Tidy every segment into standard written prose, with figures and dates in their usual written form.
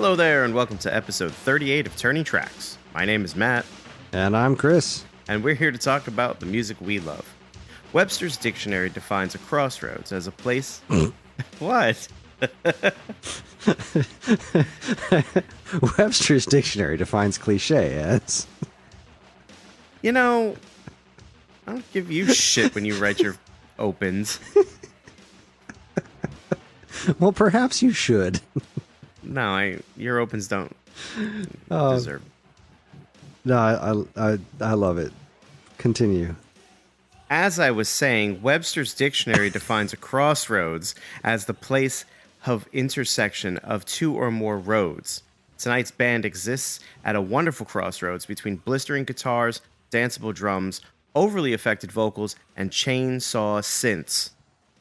Hello there, and welcome to episode 38 of Turning Tracks. My name is Matt. And I'm Kris. And we're here to talk about the music we love. Webster's Dictionary defines a crossroads as a place... What? Webster's Dictionary defines cliche as... You know, I don't give you shit when you write your opens. Well, perhaps you should. No, your opens don't deserve. No, I love it. Continue. As I was saying, Webster's Dictionary defines a crossroads as the place of intersection of two or more roads. Tonight's band exists at a wonderful crossroads between blistering guitars, danceable drums, overly affected vocals, and chainsaw synths.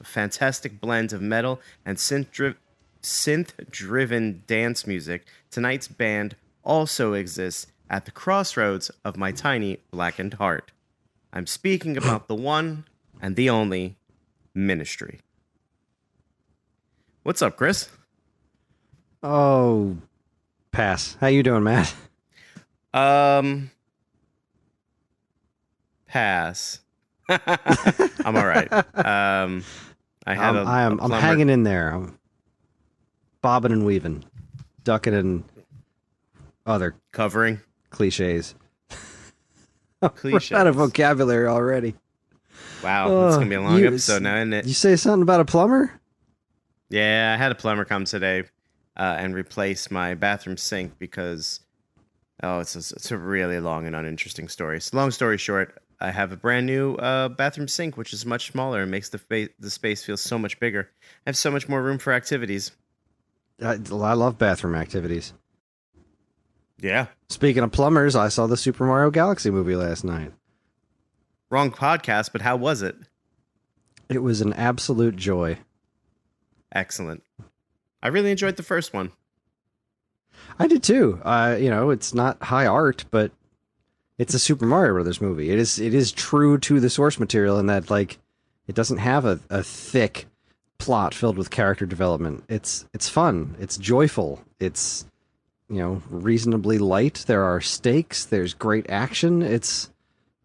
A fantastic blend of metal and synth-driven dance music. Tonight's band also exists at the crossroads of my tiny blackened heart. I'm speaking about the one and the only Ministry. What's up, Kris? Oh, pass. How you doing, Matt? Pass. I'm all right. I'm hanging in there. I'm bobbing and weaving, ducking and other covering cliches. Cliches. We're out of vocabulary already. Wow, it's gonna be a long episode now, isn't it? You say something about a plumber? Yeah, I had a plumber come today and replace my bathroom sink because it's a really long and uninteresting story. So long story short, I have a brand new bathroom sink, which is much smaller and makes the space feel so much bigger. I have so much more room for activities. I love bathroom activities. Yeah. Speaking of plumbers, I saw the Super Mario Galaxy movie last night. Wrong podcast, but how was it? It was an absolute joy. Excellent. I really enjoyed the first one. I did too. It's not high art, but it's a Super Mario Brothers movie. It is true to the source material in that, like, it doesn't have a thick plot filled with character development. It's fun. It's joyful. It's, reasonably light. There are stakes. There's great action. It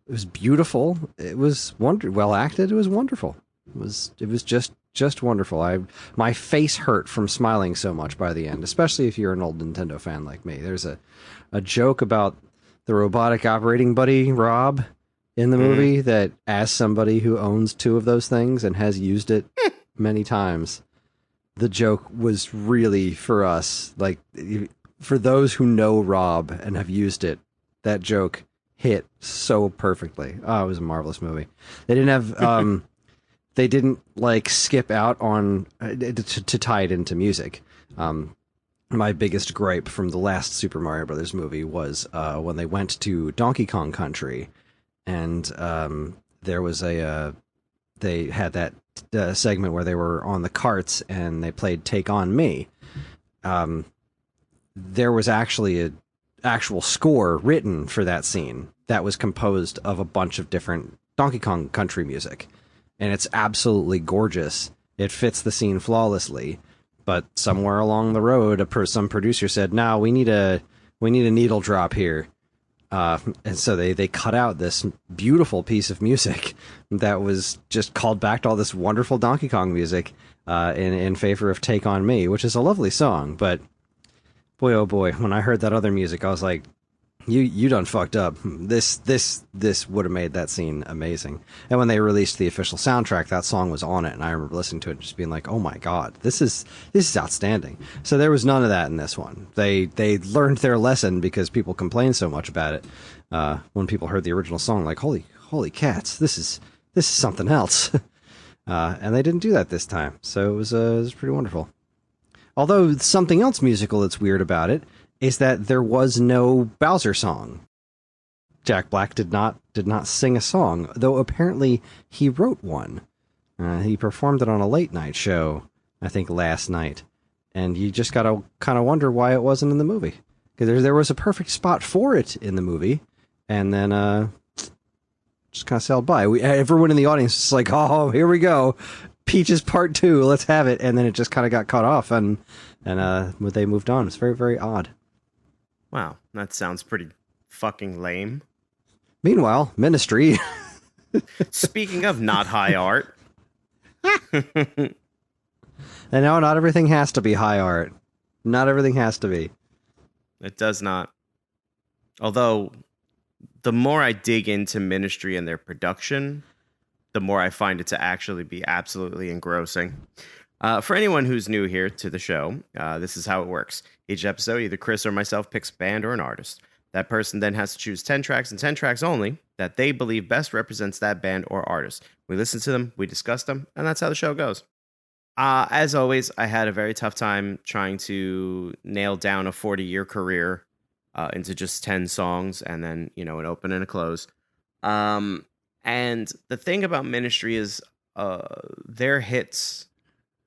was beautiful. It was well acted. It was wonderful. It was just wonderful. My face hurt from smiling so much by the end, especially if you're an old Nintendo fan like me. There's a joke about the robotic operating buddy, Rob, in the movie that, as somebody who owns two of those things and has used it many times, the joke was really for us. Like, for those who know Rob and have used it, that joke hit so perfectly. Oh, it was a marvelous movie. They didn't have, they didn't like skip out on to tie it into music. My biggest gripe from the last Super Mario Brothers movie was when they went to Donkey Kong Country, and there was they had that segment where they were on the carts and they played "Take on Me." There was actually an actual score written for that scene that was composed of a bunch of different Donkey Kong Country music, and it's absolutely gorgeous. It fits the scene flawlessly. But somewhere along the road, some producer said, "No, we need a needle drop here," and so they cut out this beautiful piece of music that was just called back to all this wonderful Donkey Kong music in favor of "Take on Me," which is a lovely song. But boy, oh boy, when I heard that other music, I was like, You done fucked up. This would have made that scene amazing. And when they released the official soundtrack, that song was on it, and I remember listening to it and just being like, "Oh my god, this is outstanding." So there was none of that in this one. They learned their lesson because people complained so much about it. When people heard the original song, like, holy cats, this is something else. And they didn't do that this time, so it was pretty wonderful. Although something else musical that's weird about it is that there was no Bowser song. Jack Black did not sing a song, though apparently he wrote one. He performed it on a late night show, I think last night, and you just gotta kind of wonder why it wasn't in the movie, because there was a perfect spot for it in the movie, and then just kind of sailed by. Everyone in the audience is like, "Oh, here we go." Peaches Part 2, let's have it. And then it just kind of got cut off, and they moved on. It's very, very odd. Wow, that sounds pretty fucking lame. Meanwhile, Ministry. Speaking of not high art. And no, not everything has to be high art. Not everything has to be. It does not. Although, the more I dig into Ministry and their production, the more I find it to actually be absolutely engrossing. For anyone who's new here to the show, this is how it works. Each episode, either Kris or myself picks a band or an artist. That person then has to choose 10 tracks and 10 tracks only that they believe best represents that band or artist. We listen to them, we discuss them, and that's how the show goes. As always, I had a very tough time trying to nail down a 40-year career into just 10 songs and then, an open and a close. And the thing about Ministry is their hits,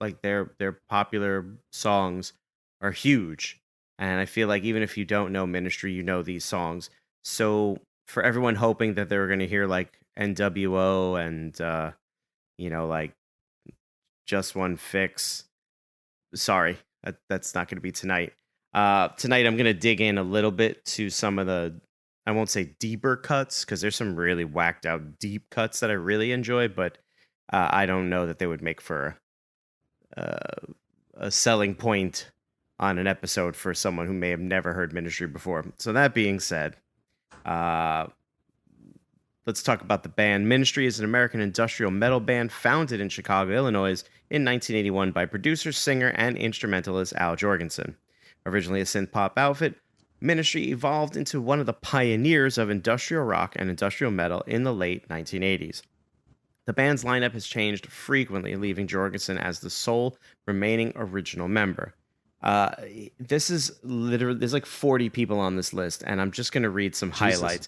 like their popular songs, are huge. And I feel like even if you don't know Ministry, you know these songs. So for everyone hoping that they were going to hear like NWO and, like Just One Fix, sorry, that's not going to be tonight. Tonight, I'm going to dig in a little bit to some of the, I won't say deeper cuts, because there's some really whacked out deep cuts that I really enjoy, but I don't know that they would make for a selling point on an episode for someone who may have never heard Ministry before. So that being said, let's talk about the band. Ministry is an American industrial metal band founded in Chicago, Illinois in 1981 by producer, singer, and instrumentalist Al Jorgensen. Originally a synth-pop outfit, Ministry evolved into one of the pioneers of industrial rock and industrial metal in the late 1980s. The band's lineup has changed frequently, leaving Jorgensen as the sole remaining original member. This is literally, there's like 40 people on this list, and I'm just going to read some highlights.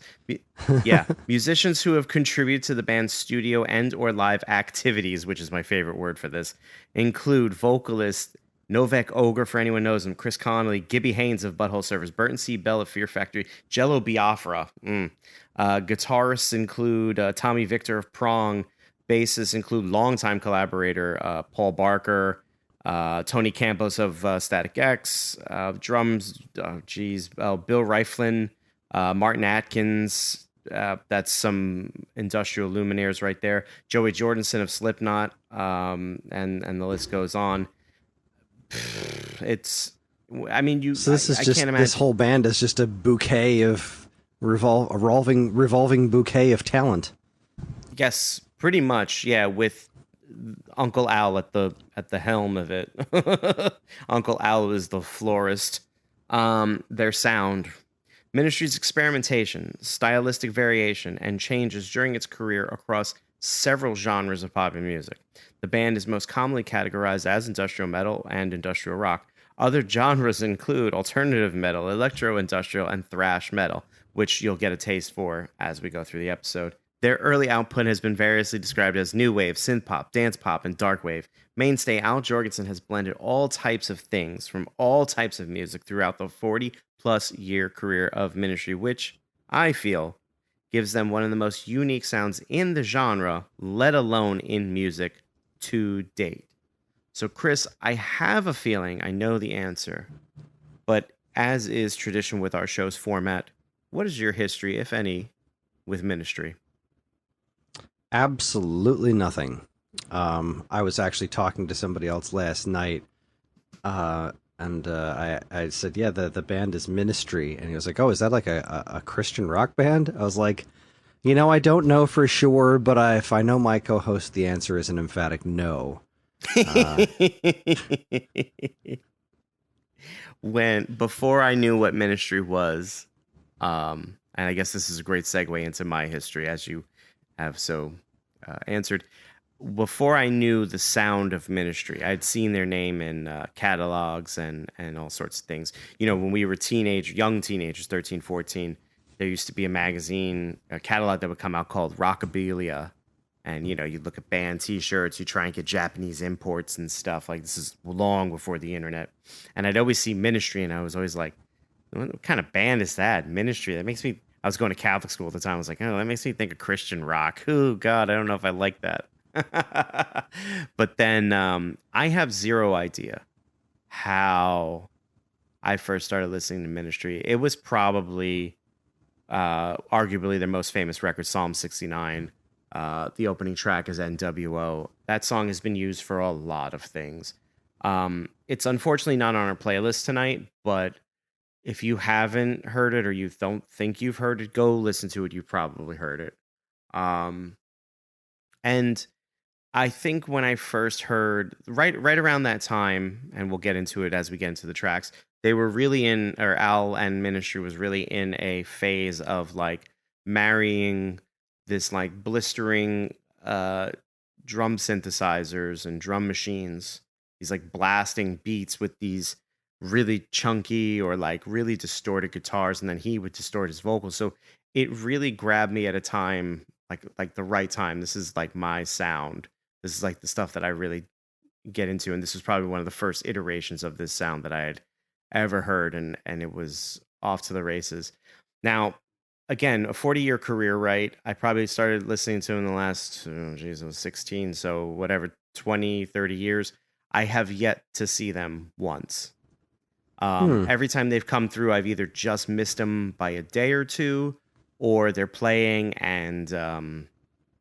Yeah, musicians who have contributed to the band's studio and or live activities, which is my favorite word for this, include vocalist Novak Ogre, for anyone knows him, Chris Connolly, Gibby Haynes of Butthole Surfers, Burton C. Bell of Fear Factory, Jello Biafra. Guitarists include Tommy Victor of Prong. Bassists include longtime collaborator Paul Barker, Tony Campos of Static X, drums, Bill Riflin, Martin Atkins. That's some industrial luminaires right there. Joey Jordison of Slipknot, and the list goes on. It's, I mean, you. So this is I just can't imagine. This whole band is just a bouquet of revolving bouquet of talent. Yes, pretty much. Yeah, with Uncle Al at the helm of it. Uncle Al is the florist. Their sound, Ministry's experimentation, stylistic variation, and changes during its career across several genres of pop music. The band is most commonly categorized as industrial metal and industrial rock. Other genres include alternative metal, electro-industrial, and thrash metal, which you'll get a taste for as we go through the episode. Their early output has been variously described as new wave, synth pop, dance pop, and dark wave. Mainstay Al Jorgensen has blended all types of things from all types of music throughout the 40-plus year career of Ministry, which I feel gives them one of the most unique sounds in the genre, let alone in music, to date. So, Kris, I have a feeling I know the answer, but as is tradition with our show's format, what is your history, if any, with Ministry? Absolutely nothing. I was actually talking to somebody else last night, and I said, yeah, the band is Ministry, and he was like, oh, is that like a Christian rock band? I was like, I don't know for sure, but if I know my co-host, the answer is an emphatic no. Before I knew what Ministry was, and I guess this is a great segue into my history, as you have so answered. Before I knew the sound of Ministry, I'd seen their name in catalogs and all sorts of things. When we were young teenagers, 13, 14, there used to be a magazine, a catalog that would come out called Rockabilia. And, you'd look at band T-shirts, you try and get Japanese imports and stuff. Like, this is long before the internet. And I'd always see Ministry, and I was always like, what kind of band is that? Ministry? That makes me... I was going to Catholic school at the time. I was like, oh, that makes me think of Christian rock. Oh, God, I don't know if I like that. But then I have zero idea how I first started listening to Ministry. It was probably arguably their most famous record, Psalm 69. The opening track is NWO. That song has been used for a lot of things. It's unfortunately not on our playlist tonight, but if you haven't heard it or you don't think you've heard it, go listen to it. You've probably heard it. Um, and I think when I first heard right around that time, and we'll get into it as we get into the tracks, they were really in, or Al and Ministry was really in a phase of like marrying this like blistering drum synthesizers and drum machines, these like blasting beats with these really chunky or like really distorted guitars, and then he would distort his vocals. So it really grabbed me at a time like the right time. This is like my sound. This is like the stuff that I really get into, and this was probably one of the first iterations of this sound that I had ever heard, and it was off to the races. Now, again, a 40-year career, right? I probably started listening to him in the last, oh, geez, I was 16, so whatever, 20, 30 years. I have yet to see them once. Every time they've come through, I've either just missed them by a day or two, or they're playing and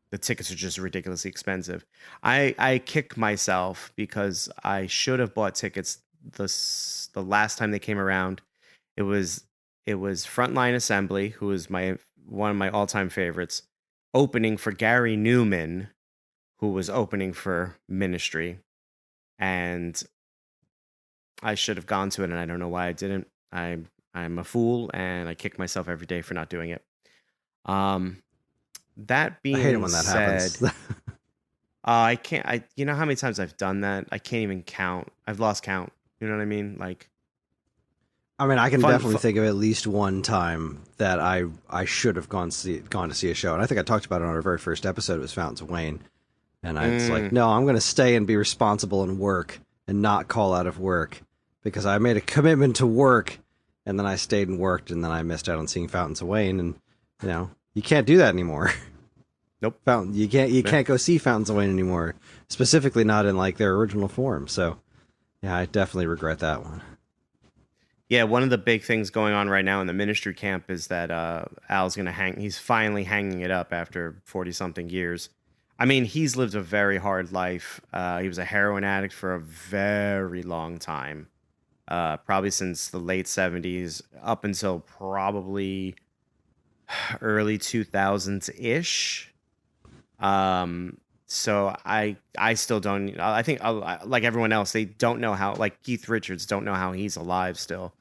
the tickets are just ridiculously expensive. I kick myself because I should have bought tickets the last time they came around. It was Frontline Assembly, who is one of my all-time favorites, opening for Gary Newman, who was opening for Ministry, and I should have gone to it, and I don't know why I didn't. I'm a fool, and I kick myself every day for not doing it. That I hate it being when that said, happens. I can't. You know how many times I've done that? I can't even count. I've lost count. You know what I mean? Like, I mean, I can fun. definitely think of at least one time that I should have gone to see a show, and I think I talked about it on our very first episode. It was Fountains of Wayne, and I was like, no, I'm going to stay and be responsible and work and not call out of work because I made a commitment to work, and then I stayed and worked, and then I missed out on seeing Fountains of Wayne, and you can't do that anymore. Nope. You can't go see Fountains of Wayne anymore, specifically not in like their original form. So, yeah, I definitely regret that one. Yeah, one of the big things going on right now in the Ministry camp is that Al's going to hang. He's finally hanging it up after 40-something years. I mean, he's lived a very hard life. He was a heroin addict for a very long time, probably since the late 70s up until probably early 2000s-ish. So I still don't. I think like everyone else, they don't know how. Like Keith Richards, don't know how he's alive still.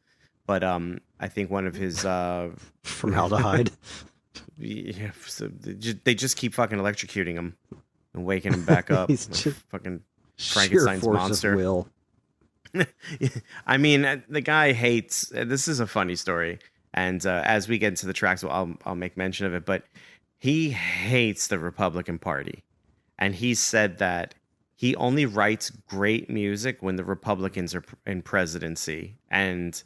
But I think one of his formaldehyde. Yeah, so they just keep fucking electrocuting him and waking him back up. He's just fucking Frankenstein's sheer force monster. of will. I mean, the guy hates. This is a funny story, and as we get into the tracks, I'll make mention of it. But he hates the Republican Party, and he said that he only writes great music when the Republicans are in presidency. And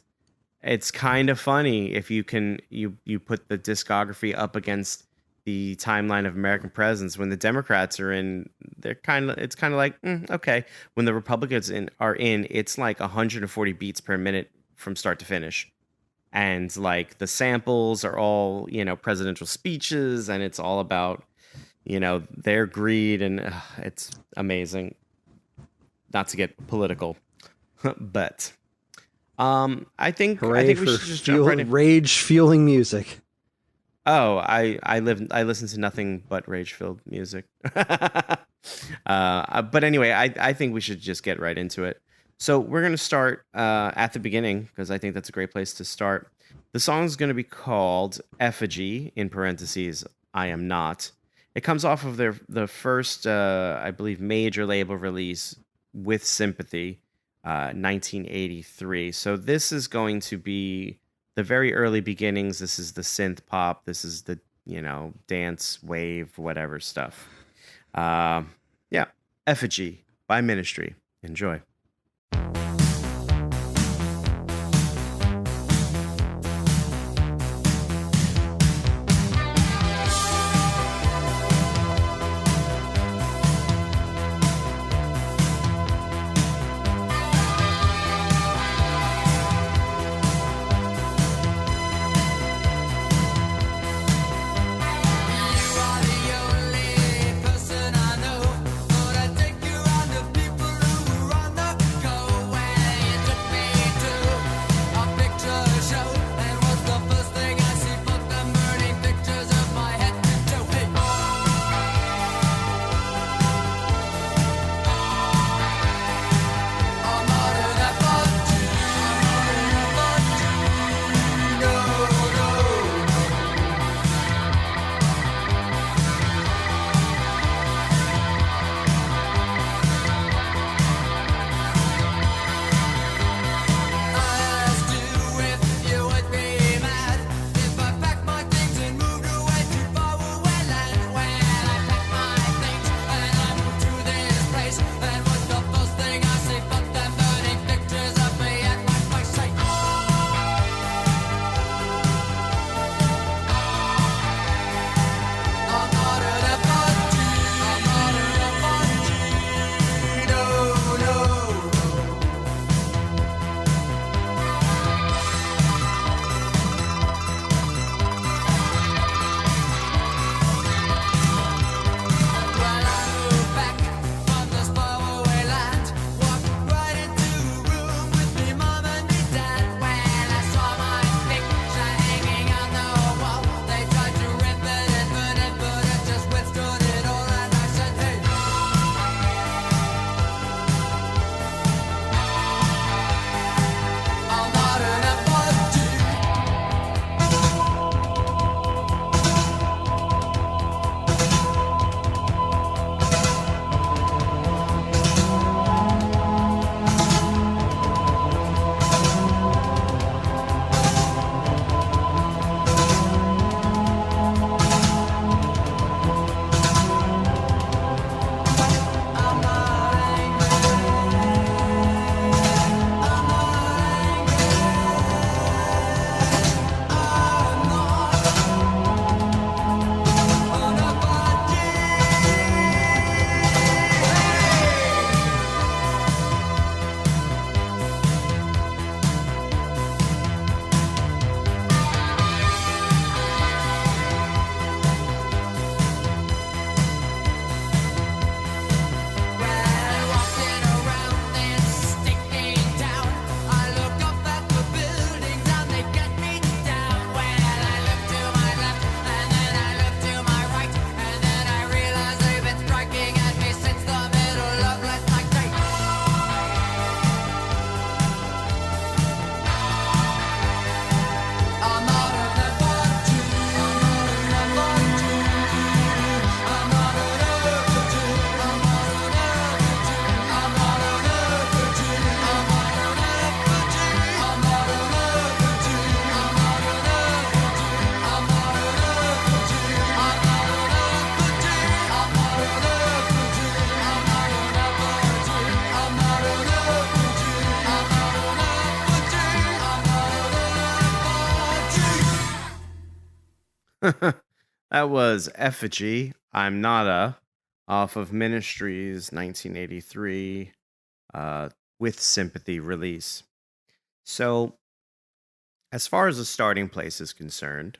it's kind of funny if you put the discography up against the timeline of American presidents. When the Democrats are in, it's kind of like okay. When the Republicans are in, it's like 140 beats per minute from start to finish, and like the samples are all presidential speeches, and it's all about their greed, and it's amazing. Not to get political, but I think we should just jump right in. Rage fueling music. Oh, I listen to nothing but rage-filled music. But anyway, I think we should just get right into it. So we're going to start at the beginning because I think that's a great place to start. The song is going to be called Effigy, in parentheses, I Am Not. It comes off of the first, I believe, major label release, With Sympathy, 1983. So this is going to be the very early beginnings. This is the synth pop. This is the, dance wave, whatever stuff. Yeah, Effigy by Ministry. Enjoy. That was Effigy. I'm Nada off of Ministry's 1983 uh, With Sympathy release. So, as far as the starting place is concerned,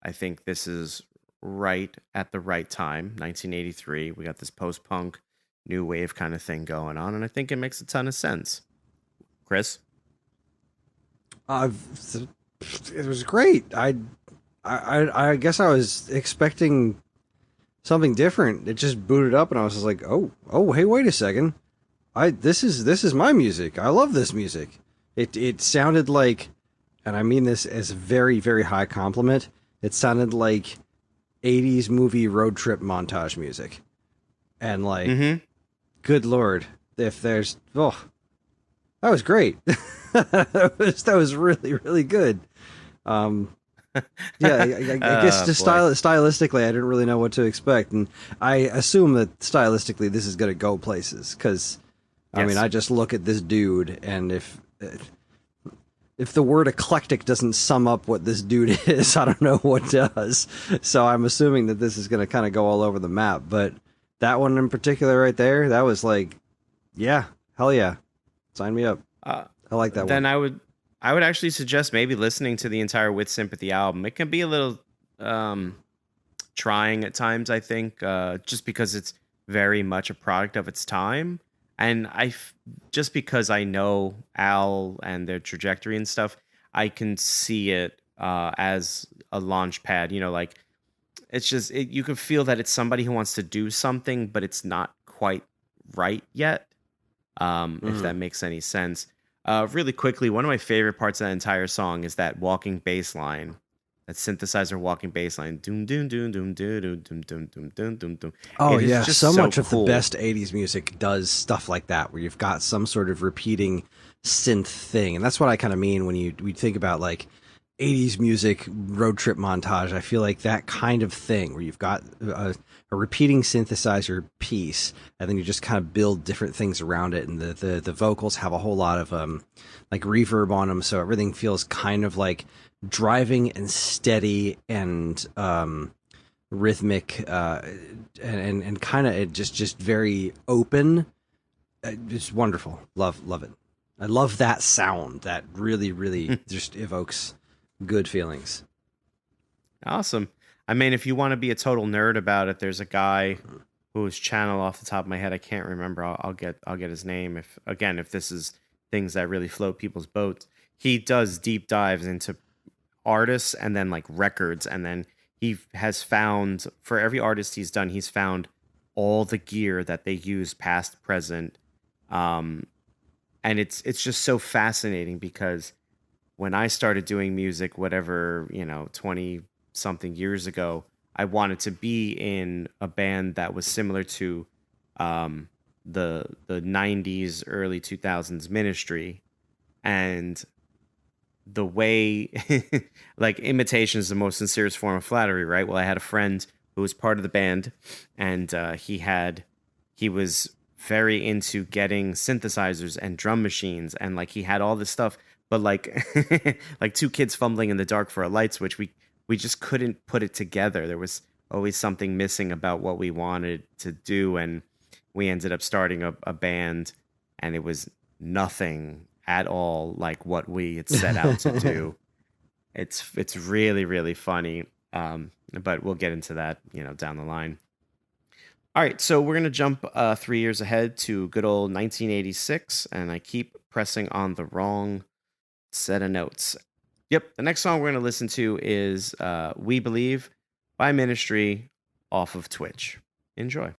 I think this is right at the right time. 1983, we got this post punk, new wave kind of thing going on, and I think it makes a ton of sense. Kris? Uh, it was great. I guess I was expecting something different. It just booted up, and I was just like, oh, hey, wait a second. This is my music. I love this music. It sounded like, and I mean this as a very, very high compliment. It sounded like 80s movie road trip montage music. And like, good Lord, if there's, that was great. that was really, really good. Yeah, I guess just stylistically, I didn't really know what to expect, and I assume that stylistically this is going to go places because, I mean, I just look at this dude, and if the word eclectic doesn't sum up what this dude is, I don't know what does. So I'm assuming that this is going to kind of go all over the map. But that one in particular, right there, that was like, yeah, hell yeah, sign me up. I like that one. Then I would actually suggest maybe listening to the entire With Sympathy album. It can be a little trying at times, I think, just because it's very much a product of its time. And just because I know Al and their trajectory and stuff, I can see it as a launch pad. You know, like it's just you can feel that it's somebody who wants to do something, but it's not quite right yet. If that makes any sense. Really quickly, one of my favorite parts of that entire song is that walking bass line, that synthesizer walking bass line. Doom doom doom doom doom doom doom doom doom doom doom. Oh yeah, so much of the best 80s music does stuff like that, where you've got some sort of repeating synth thing, and that's what I kind of mean when we think about like 80s music road trip montage. I feel like that kind of thing where you've got a repeating synthesizer piece, and then you just kind of build different things around it, and the vocals have a whole lot of like reverb on them, so everything feels kind of like driving and steady and rhythmic and kind of just very open. It's wonderful. Love it. I love that sound. That really just evokes good feelings. Awesome. I mean, if you want to be a total nerd about it, there's a guy whose channel off the top of my head I can't remember. I'll get his name if this is things that really float people's boats. He does deep dives into artists and then like records, and then he has found for every artist he's done, he's found all the gear that they use past, present, and it's just so fascinating because when I started doing music, whatever, 20 something years ago, I wanted to be in a band that was similar to the 90s, early 2000s Ministry. And the way, like, imitation is the most sincerest form of flattery, right? Well, I had a friend who was part of the band, and he was very into getting synthesizers and drum machines, and like he had all this stuff, but like like two kids fumbling in the dark for a light switch, we just couldn't put it together. There was always something missing about what we wanted to do, and we ended up starting a band, and it was nothing at all like what we had set out to do. It's really, really funny, but we'll get into that down the line. All right, so we're going to jump 3 years ahead to good old 1986, and I keep pressing on the wrong set of notes. Yep, the next song we're going to listen to is We Believe by Ministry off of Twitch. Enjoy.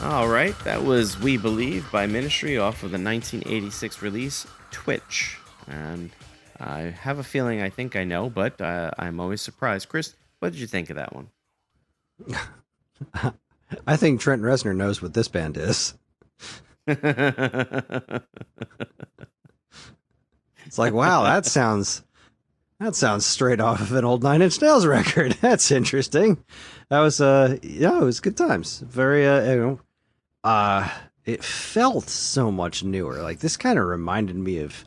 All right, that was We Believe by Ministry off of the 1986 release Twitch. And I have a feeling I think I know, but I'm always surprised. Kris, what did you think of that one? I think Trent Reznor knows what this band is. It's like, wow, that sounds straight off of an old Nine Inch Nails record. That's interesting. That was it was good times. Very it felt so much newer. Like this kind of reminded me of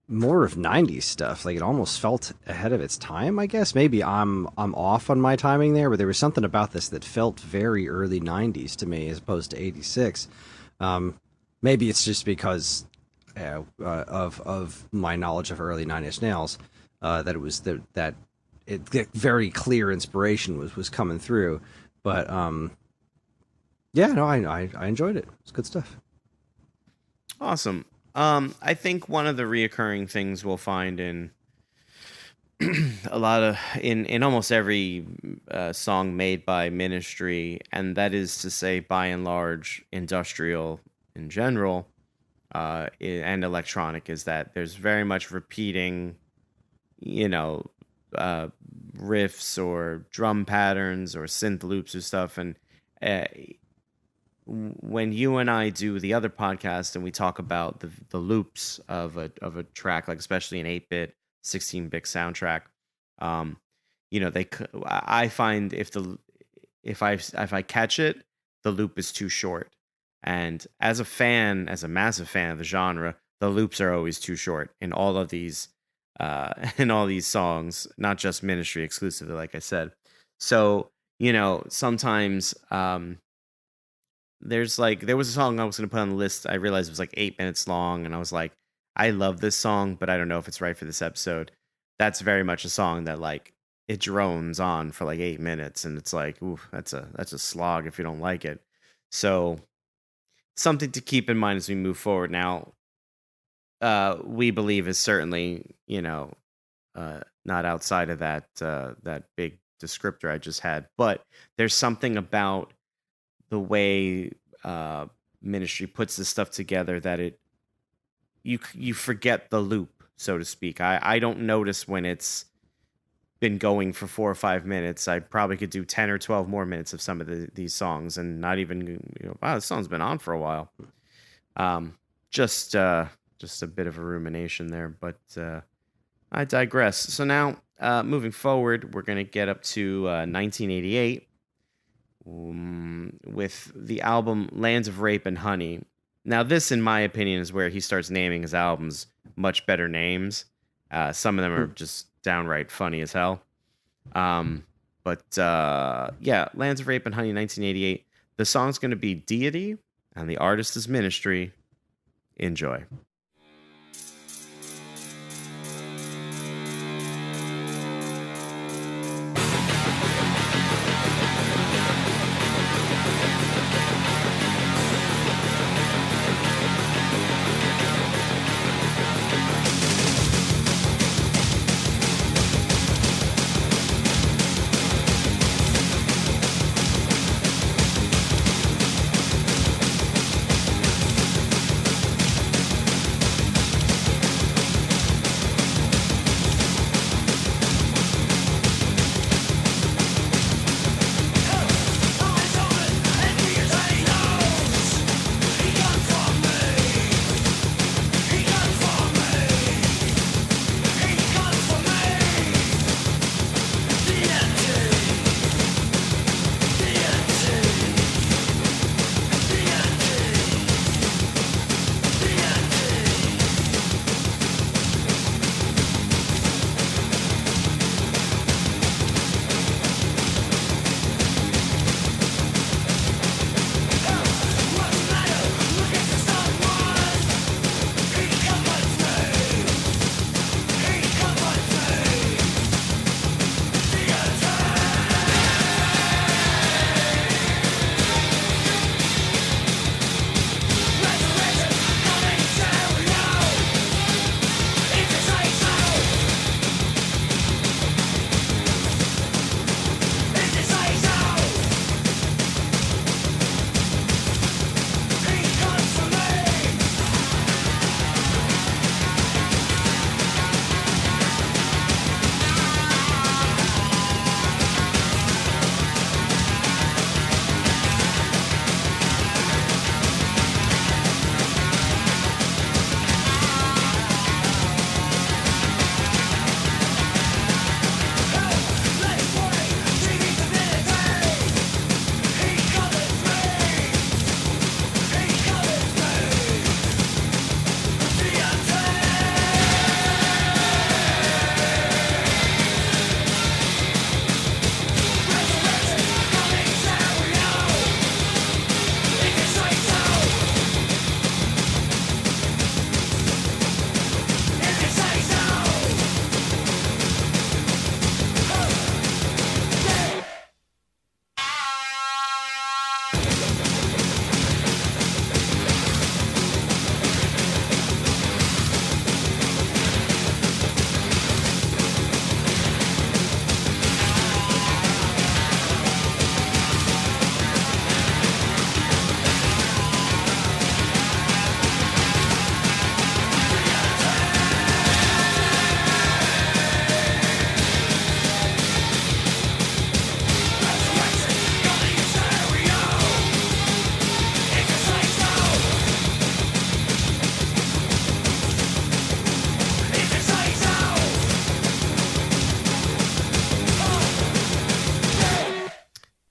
more of 90s stuff. Like it almost felt ahead of its time, I guess. Maybe I'm off on my timing there, but there was something about this that felt very early 90s to me as opposed to 86. Maybe it's just because of my knowledge of early Nine Inch Nails, that it was that very clear inspiration was coming through. But yeah, no, I enjoyed it. It's good stuff. Awesome. I think one of the reoccurring things we'll find in a lot of in almost every song made by Ministry, and that is to say, by and large, industrial in general, and electronic, is that there's very much repeating, riffs or drum patterns or synth loops or stuff. And uh, when you and I do the other podcast and we talk about the loops of a track, like especially an 8-bit, 16-bit soundtrack, um, I find if I catch it, the loop is too short. And as a massive fan of the genre, the loops are always too short in all of these in all these songs, not just Ministry exclusively, like I said. So, sometimes there was a song I was going to put on the list. I realized it was like 8 minutes long, and I was like, I love this song, but I don't know if it's right for this episode. That's very much a song that like it drones on for like 8 minutes, and it's like, ooh, that's a slog if you don't like it. So something to keep in mind as we move forward. Now, We Believe is certainly, not outside of that big descriptor I just had, but there's something about the way Ministry puts this stuff together that you forget the loop, so to speak. I don't notice when it's been going for 4 or 5 minutes. I probably could do 10 or 12 more minutes of some of these songs and not even, wow, this song's been on for a while. Just a bit of a rumination there, but I digress. So now, moving forward, we're going to get up to 1988 with the album Lands of Rape and Honey. Now, this, in my opinion, is where he starts naming his albums much better names. Some of them are just downright funny as hell. But yeah, Lands of Rape and Honey, 1988. The song's going to be Deity, and the artist is Ministry. Enjoy.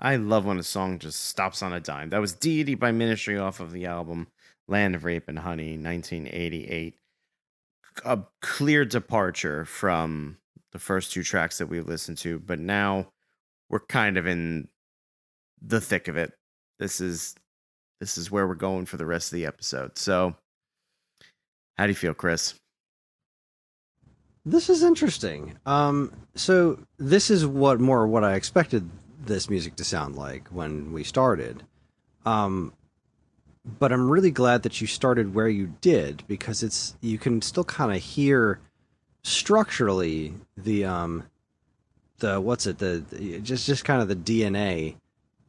I love when a song just stops on a dime. That was Deity by Ministry off of the album Land of Rape and Honey, 1988. A clear departure from the first two tracks that we listened to, but now we're kind of in the thick of it. This is where we're going for the rest of the episode. So, how do you feel, Kris? This is interesting. So this is what I expected this music to sound like when we started. But I'm really glad that you started where you did, because you can still kind of hear structurally the what's it the just kind of the DNA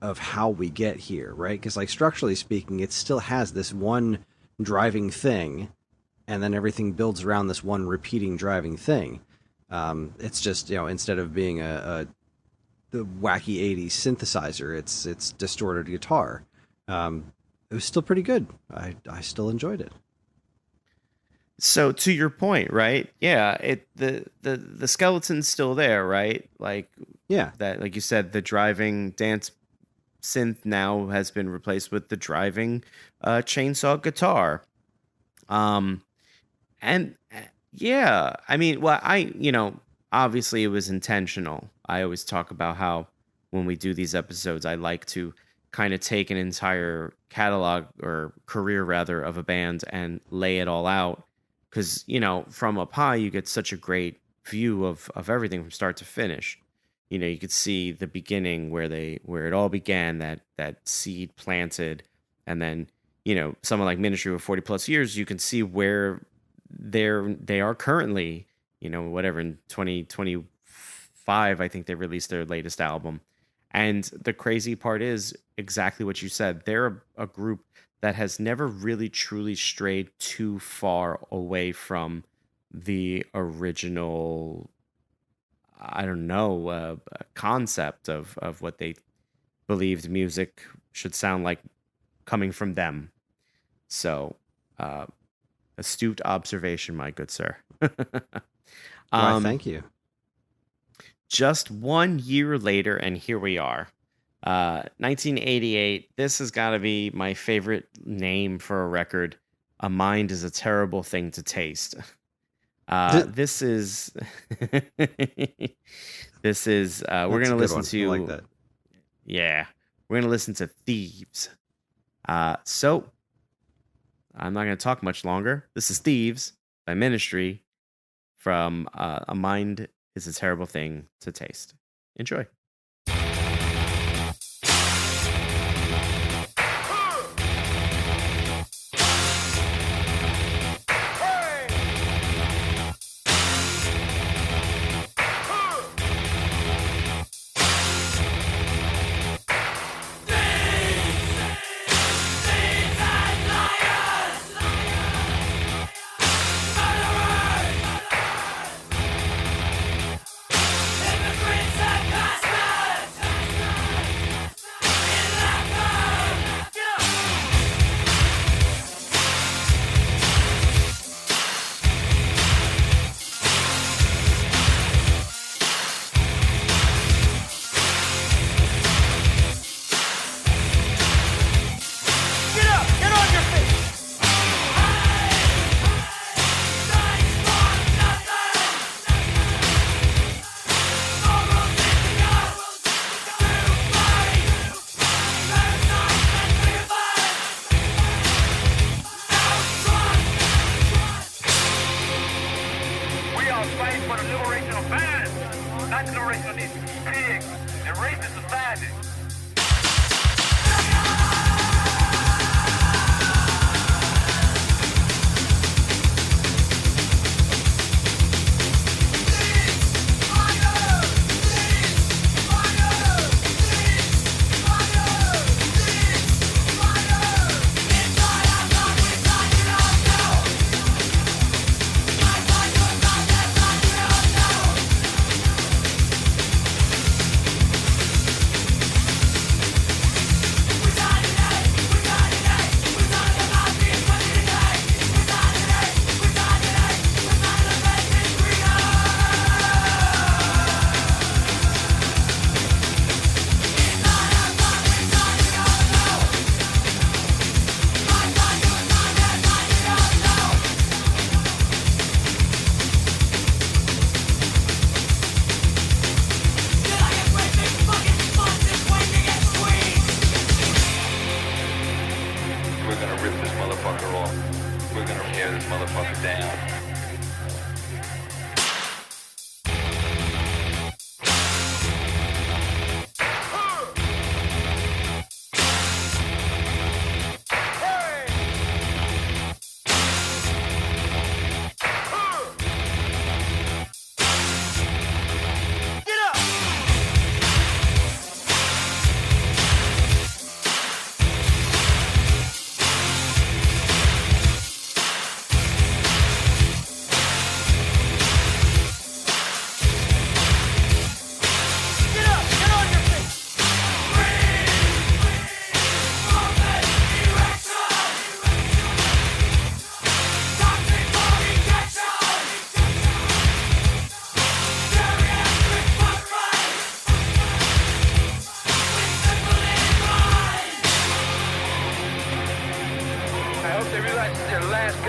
of how we get here, right? Because like structurally speaking, it still has this one driving thing, and then everything builds around this one repeating driving thing. It's just, instead of being the wacky 80s synthesizer, it's distorted guitar. It was still pretty good. I still enjoyed it. So to your point, right? Yeah, the skeleton's still there, right? Like Yeah. that, like you said, the driving dance synth now has been replaced with the driving chainsaw guitar. Um, and yeah, I mean, well, obviously it was intentional. I always talk about how when we do these episodes, I like to kind of take an entire catalog or career rather of a band and lay it all out, because from up high you get such a great view of everything from start to finish. You could see the beginning where it all began, that seed planted, and then someone like Ministry with 40 plus years, you can see where they are currently, whatever, in 2025 I think they released their latest album. And the crazy part is exactly what you said. They're a group that has never really truly strayed too far away from the original, I don't know, concept of what they believed music should sound like coming from them. So, astute observation, my good sir. Why, thank you. Just 1 year later, and here we are. 1988. This has got to be my favorite name for a record. A mind is a terrible thing to taste. This is this is we're gonna listen to. I like that. Yeah, we're gonna listen to Thieves. So I'm not gonna talk much longer. This is Thieves by Ministry from A Mind is a Terrible Thing to Taste. Enjoy. Hypocrites and past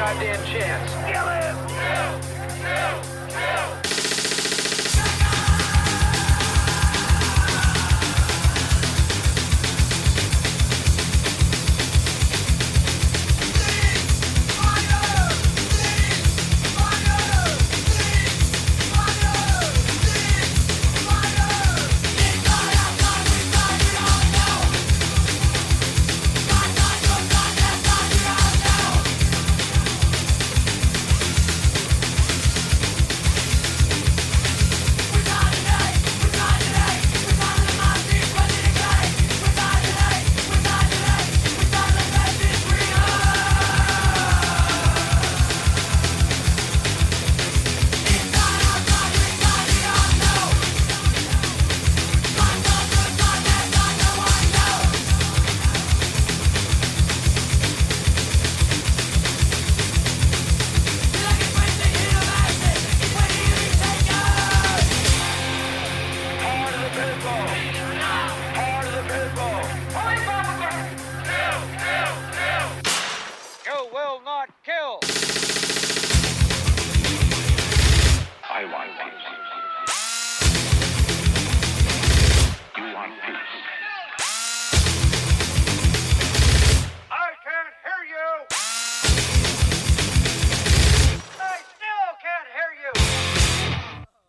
goddamn chance. Kill him!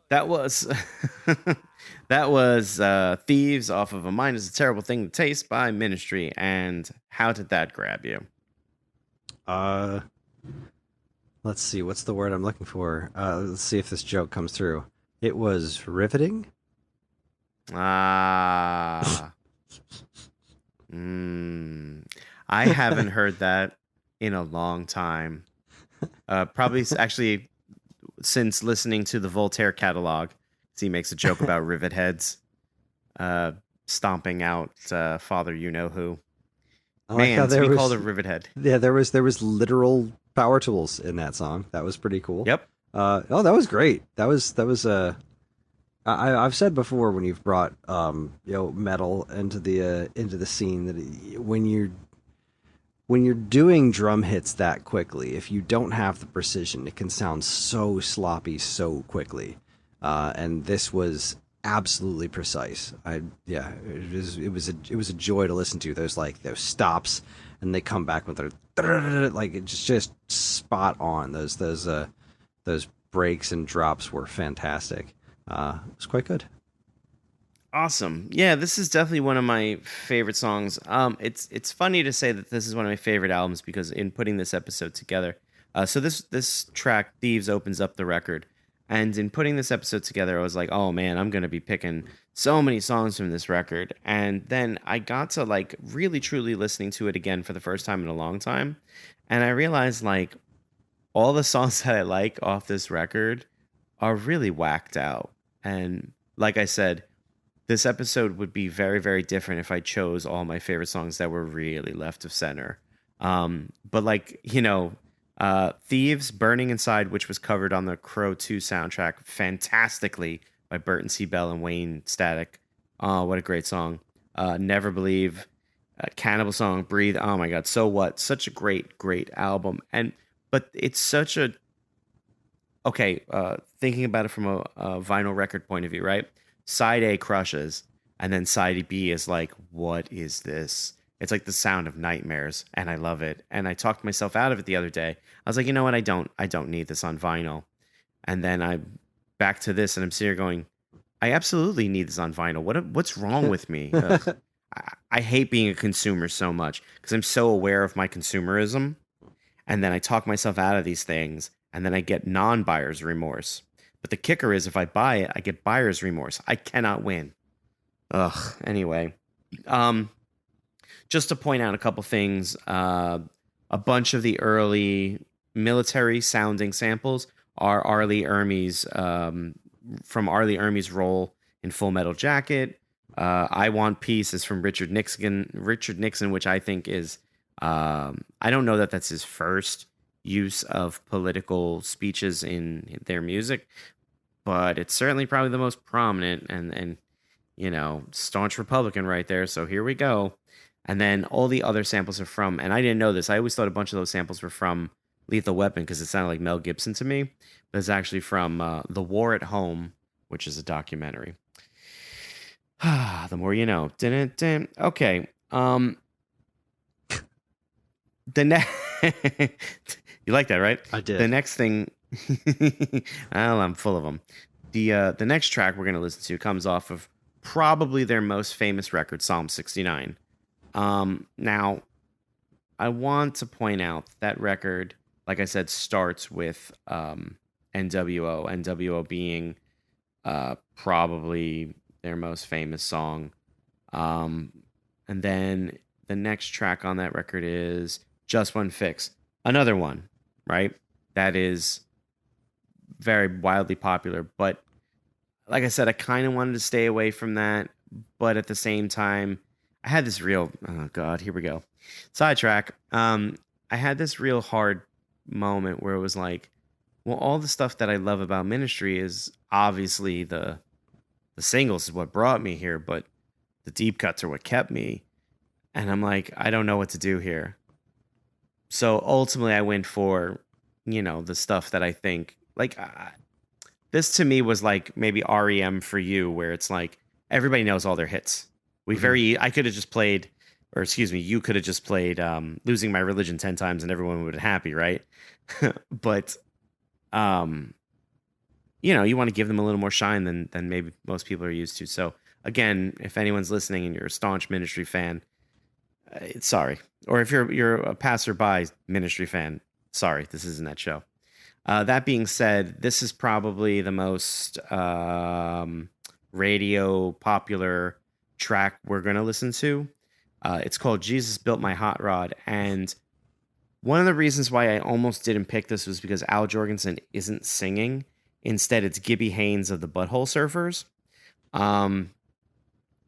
That was that was Thieves off of A Mind is a Terrible Thing to Taste by Ministry. And how did that grab you? Let's see, what's the word I'm looking for? Let's see if this joke comes through. It was riveting. I haven't heard that in a long time. Probably actually since listening to the Voltaire catalog. He makes a joke about rivet heads stomping out Father You Know Who. Man, to be called a rivet head. Yeah, there was literal power tools in that song. That was pretty cool. Yep. Oh, that was great. That was I've said before when you've brought metal into the scene that when you're doing drum hits that quickly, if you don't have the precision, it can sound so sloppy so quickly. And this was absolutely precise. It was a joy to listen to. Those stops, and they come back with their like it's just spot on. Those breaks and drops were fantastic. It was quite good. Awesome. Yeah, this is definitely one of my favorite songs. It's funny to say that this is one of my favorite albums because in putting this episode together, so this track Thieves opens up the record, and in putting this episode together, I was like, oh man, I'm gonna be picking so many songs from this record, and then I got to like really truly listening to it again for the first time in a long time, and I realized like all the songs that I like off this record are really whacked out, and like I said, this episode would be very, very different if I chose all my favorite songs that were really left of center. But like, Thieves, Burning Inside, which was covered on the Crow 2 soundtrack fantastically by Burton C. Bell and Wayne Static. Oh, what a great song. Never Believe, Cannibal Song, Breathe. Oh my God, So What? Such a great, great album. But it's such a... Okay, thinking about it from a vinyl record point of view, right? Side A crushes, and then side B is like, what is this? It's like the sound of nightmares, and I love it. And I talked myself out of it the other day. I was like, you know what? I don't need this on vinyl. And then I'm back to this, and I'm sitting here going, I absolutely need this on vinyl. What's wrong with me? I hate being a consumer so much because I'm so aware of my consumerism, and then I talk myself out of these things, and then I get non-buyer's remorse. But the kicker is, if I buy it, I get buyer's remorse. I cannot win. Ugh. Anyway, just to point out a couple things, a bunch of the early military-sounding samples are Arlie Ermey's from Arlie Ermey's role in Full Metal Jacket. I Want Peace is from Richard Nixon, which I think is I don't know that that's his first use of political speeches in their music, but it's certainly probably the most prominent and staunch Republican right there. So here we go. And then all the other samples are from, and I didn't know this, I always thought a bunch of those samples were from Lethal Weapon because it sounded like Mel Gibson to me, but it's actually from The War at Home, which is a documentary. The more you know. Dun-dun-dun. Okay. The next, you like that, right? I did. The next thing, well, I'm full of them. The next track we're gonna listen to comes off of probably their most famous record, Psalm 69. Now, I want to point out that record, like I said, starts with NWO. NWO being probably their most famous song. And then the next track on that record is Just One Fix. Another one, right? That is very wildly popular. But like I said, I kind of wanted to stay away from that. But at the same time, I had this real, oh God, here we go. Sidetrack. I had this real hard moment where it was like, well, all the stuff that I love about Ministry is obviously the singles is what brought me here, but the deep cuts are what kept me. And I'm like, I don't know what to do here. So ultimately, I went for, the stuff that I think, like, this to me was like maybe REM for you, where it's like everybody knows all their hits. I could have just played, or excuse me, you could have just played Losing My Religion 10 times and everyone would have been happy, right? But, you want to give them a little more shine than maybe most people are used to. So again, if anyone's listening and you're a staunch Ministry fan, sorry. Or if you're a passerby Ministry fan, sorry, this isn't that show. That being said, this is probably the most radio popular track we're going to listen to. It's called Jesus Built My Hot Rod. And one of the reasons why I almost didn't pick this was because Al Jorgensen isn't singing. Instead, it's Gibby Haynes of the Butthole Surfers. And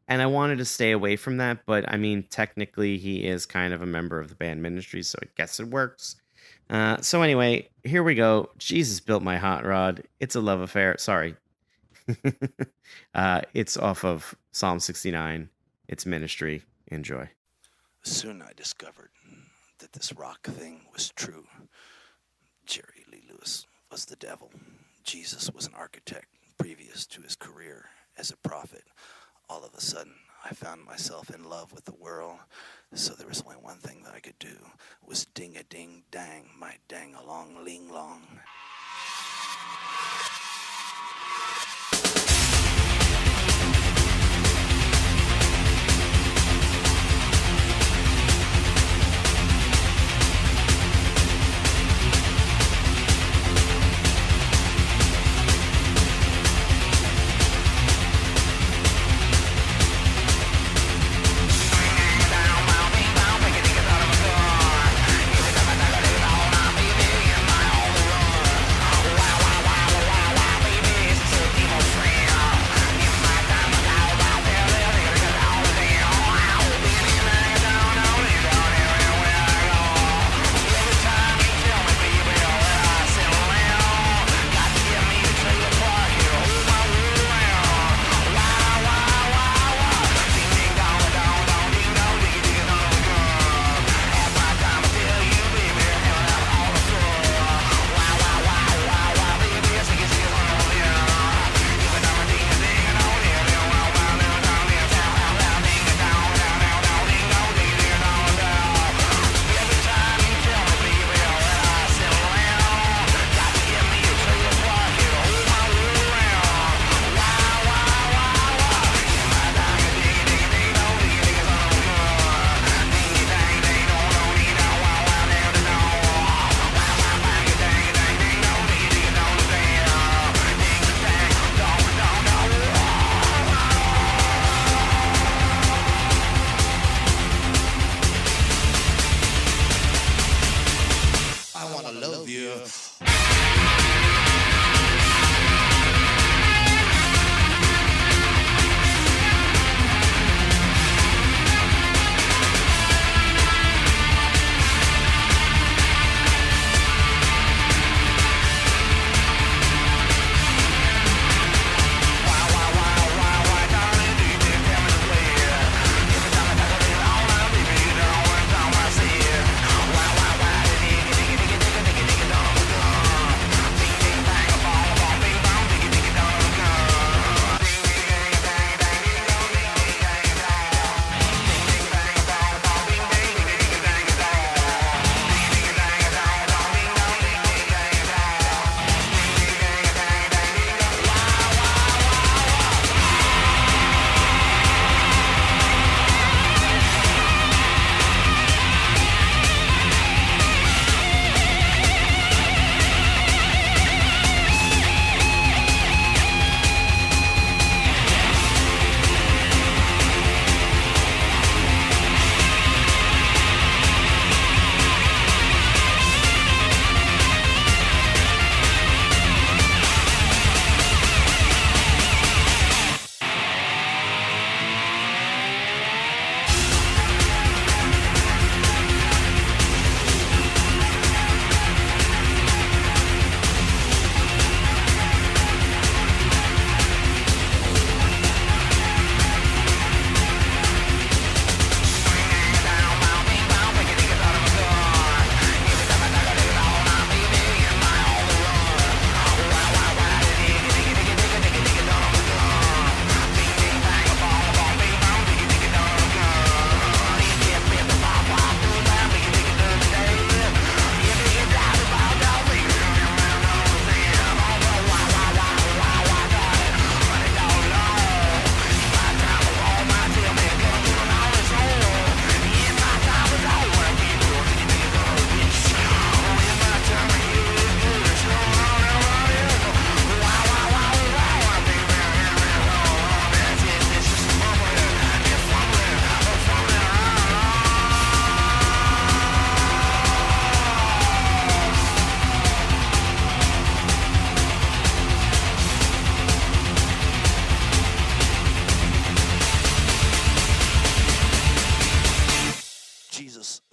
I wanted to stay away from that, but I mean, technically, he is kind of a member of the band Ministry, so I guess it works. So anyway, here we go. Jesus Built My Hot Rod. It's a love affair. Sorry. It's off of Psalm 69. It's Ministry. Enjoy. Soon I discovered that this rock thing was true. Jerry Lee Lewis was the devil. Jesus was an architect previous to his career as a prophet. All of a sudden, I found myself in love with the world, so there was only one thing that I could do, was ding-a-ding-dang, my dang-along-ling-long.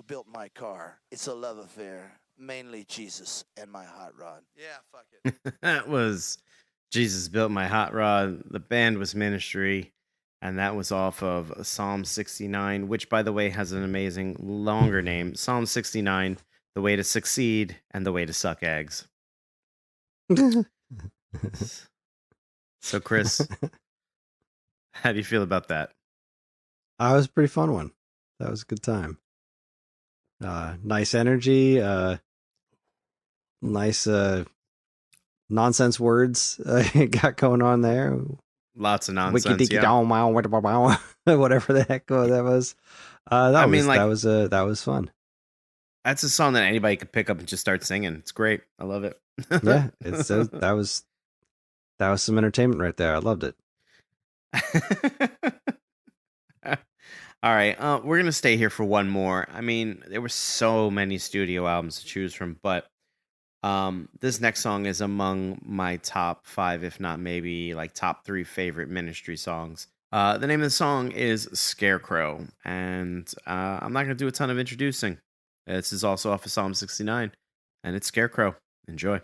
built my car. It's a love affair, mainly Jesus and my hot rod. Yeah, fuck it. That was Jesus Built My Hot Rod. The band was Ministry, and that was off of Psalm 69, which, by the way, has an amazing longer name. Psalm 69, The Way to Succeed and The Way to Suck Eggs. So, Chris, how do you feel about that? That was a pretty fun one. That was a good time. Nice energy. Nice nonsense words got going on there. Lots of nonsense. Wiki diki down, whatever the heck that was. That was fun. That's a song that anybody could pick up and just start singing. It's great. I love it. Yeah, that was some entertainment right there. I loved it. All right, we're gonna stay here for one more. I mean, there were so many studio albums to choose from, but this next song is among my top 5, if not maybe like top 3 favorite Ministry songs. The name of the song is Scarecrow, and I'm not gonna do a ton of introducing. This is also off of Psalm 69, and it's Scarecrow. Enjoy.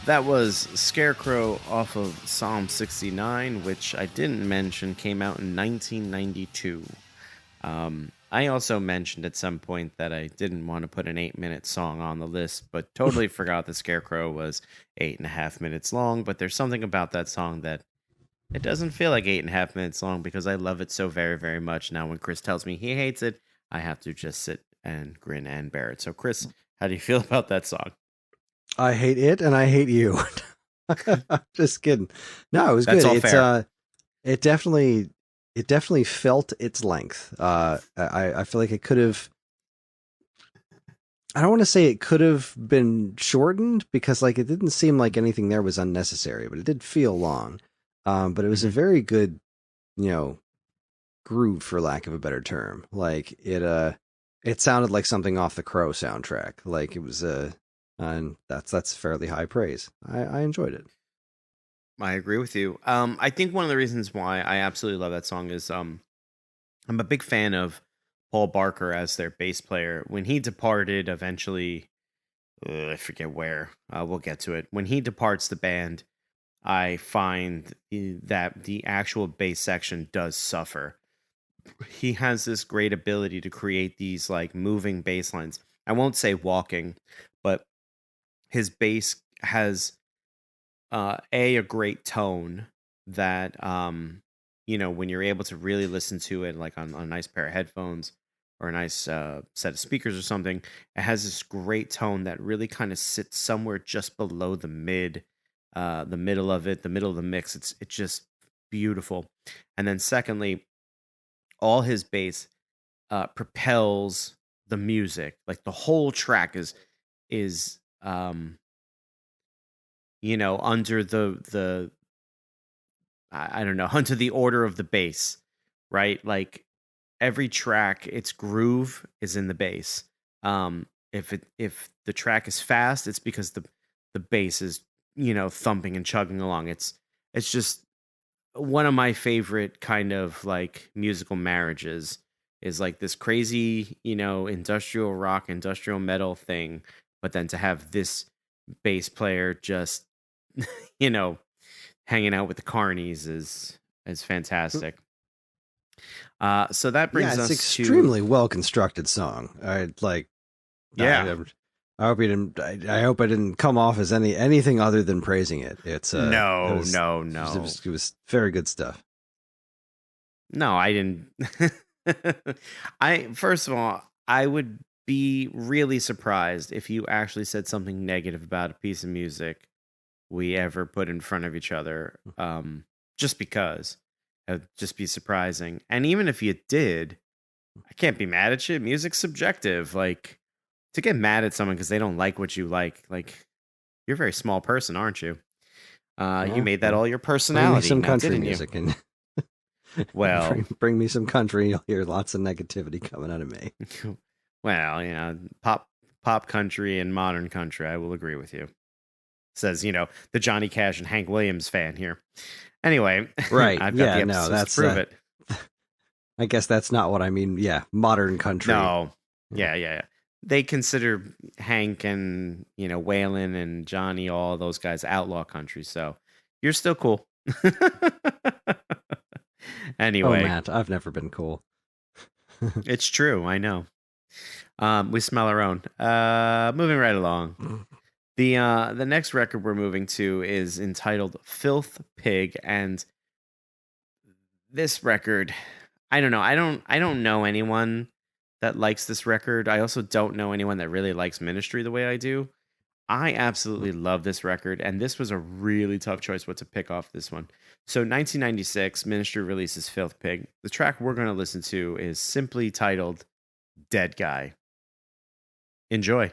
That was Scarecrow off of Psalm 69, which I didn't mention came out in 1992. I also mentioned at some point that I didn't want to put an 8-minute song on the list, but totally forgot that Scarecrow was 8.5 minutes long. But there's something about that song that it doesn't feel like 8.5 minutes long because I love it so very, very much. Now, when Chris tells me he hates it, I have to just sit and grin and bear it. So, Chris, how do you feel about that song? I hate it and I hate you. Just kidding. No, it was That's good. all fair. It definitely felt its length. I feel like it could have. I don't want to say it could have been shortened because like it didn't seem like anything there was unnecessary, but it did feel long. But it was a very good, groove for lack of a better term. Like it sounded like something off the Crow soundtrack. Like it was and that's fairly high praise. I enjoyed it. I agree with you. I think one of the reasons why I absolutely love that song is I'm a big fan of Paul Barker as their bass player. When he departed, eventually, I forget where. We'll get to it. When he departs the band, I find that the actual bass section does suffer. He has this great ability to create these like moving bass lines. I won't say walking, but his bass has a great tone that when you're able to really listen to it like on a nice pair of headphones or a nice set of speakers or something, it has this great tone that really kind of sits somewhere just below the middle of it, the middle of the mix. It's just beautiful. And then secondly, all his bass propels the music. Like the whole track is under the I don't know, under the order of the bass, right? Like every track, its groove is in the bass. If the track is fast, it's because the bass is thumping and chugging along. It's just one of my favorite kind of like musical marriages is like this crazy industrial rock, industrial metal thing, but then to have this bass player just hanging out with the carnies is fantastic. So that brings us it's extremely well constructed song. I like. Yeah. I hope you didn't. I hope I didn't come off as anything other than praising it. It's no. It was very good stuff. No, I didn't. First of all, I would be really surprised if you actually said something negative about a piece of music we ever put in front of each other. Just because it'd just be surprising. And even if you did, I can't be mad at you. Music's subjective. Like to get mad at someone because they don't like what you like you're a very small person, aren't you? You made that all your personality. Bring me some now, country music and well, bring me some country. You'll hear lots of negativity coming out of me. Well, pop country and modern country. I will agree with you. Says the Johnny Cash and Hank Williams fan here. Anyway, right? I've got the episodes to prove it. I guess that's not what I mean. Yeah, modern country. No, yeah. They consider Hank and Waylon and Johnny, all those guys, outlaw country. So you're still cool. Anyway, Matt, I've never been cool. It's true. I know. We smell our own. Moving right along. The next record we're moving to is entitled "Filth Pig," and this record, I don't know. I don't know anyone that likes this record. I also don't know anyone that really likes Ministry the way I do. I absolutely love this record, and this was a really tough choice what to pick off this one. So 1996, Ministry releases Filth Pig. The track we're going to listen to is simply titled Dead Guy. Enjoy.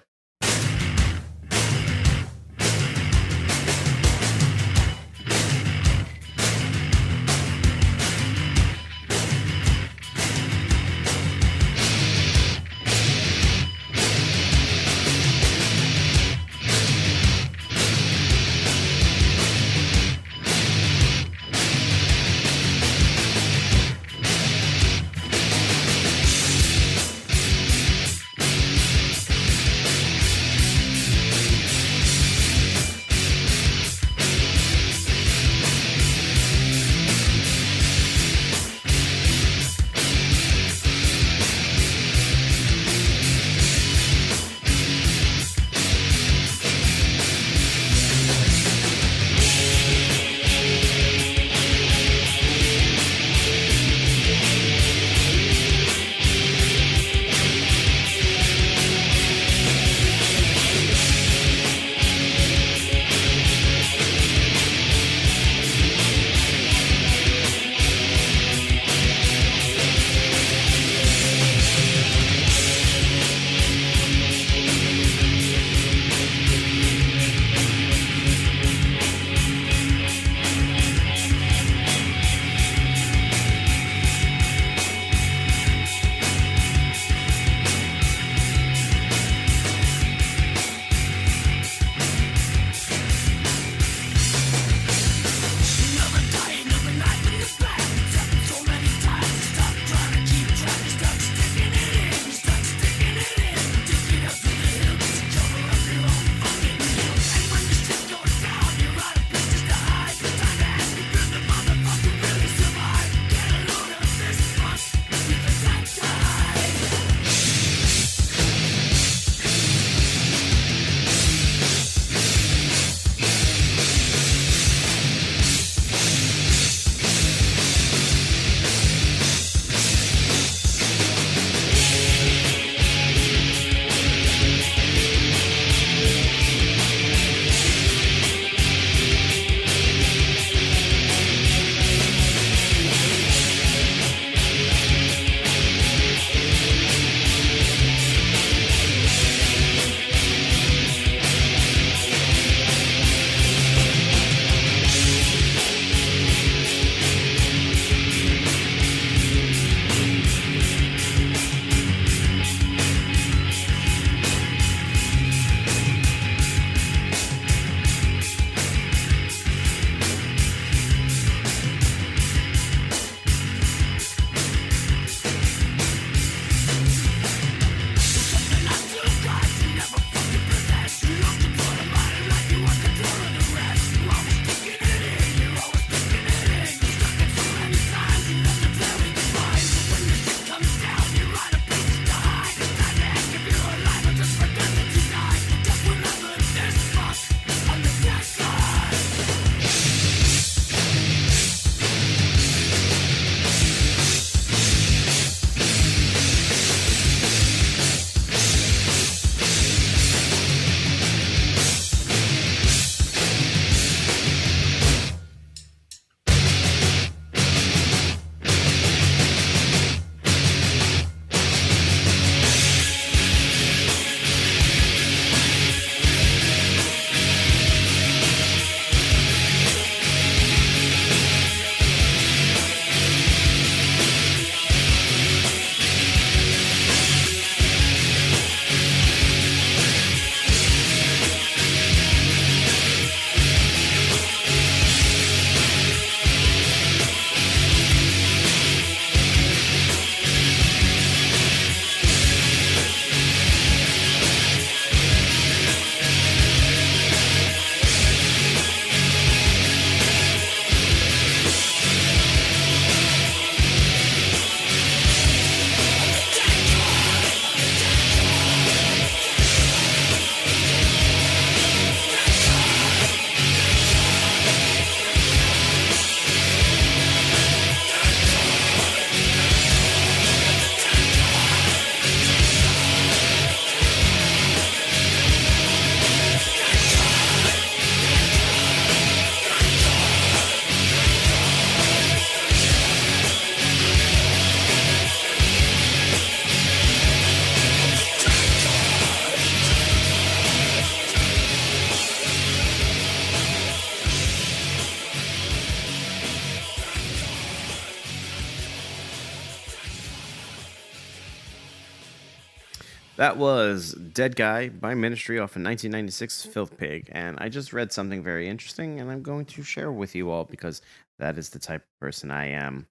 That was Dead Guy by Ministry off in 1996's Filth Pig. And I just read something very interesting, and I'm going to share with you all because that is the type of person I am.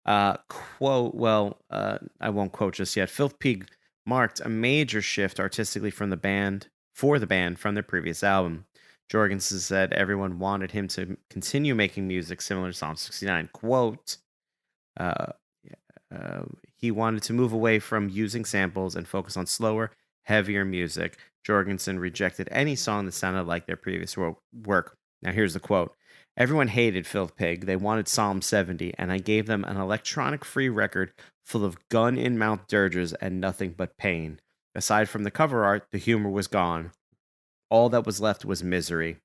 I won't quote just yet. Filth Pig marked a major shift artistically from the band, for the band from their previous album. Jorgensen said everyone wanted him to continue making music similar to Psalm 69. Quote, uh, he wanted to move away from using samples and focus on slower, heavier music. Jorgensen rejected any song that sounded like their previous work. Now, here's the quote. Everyone hated Filth Pig. They wanted Psalm 70, and I gave them an electronic free record full of gun in mouth dirges and nothing but pain. Aside from the cover art, the humor was gone. All that was left was misery.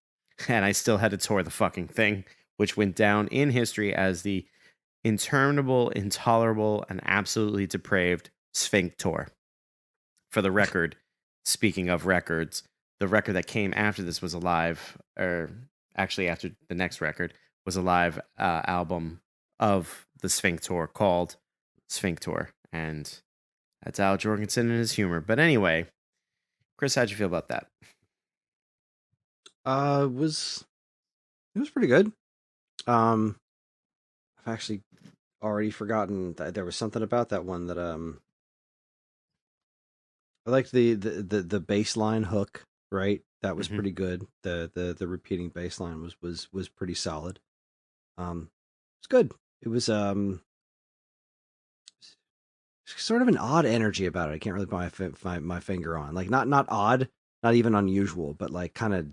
And I still had to tour the fucking thing, which went down in history as the interminable, intolerable, and absolutely depraved Sphincter. For the record, speaking of records, the record that came after this was a live, or actually after the next record, was a live album of the Sphincter called Sphincter. And that's Al Jorgensen and his humor. But anyway, Kris, how'd you feel about that? It was pretty good. I've actually already forgotten that there was something about that one that I liked the bass line hook, right? That was pretty good. The repeating bass line was pretty solid. It's good. It was sort of an odd energy about it. I can't really put my finger on. Like not odd, not even unusual, but like kind of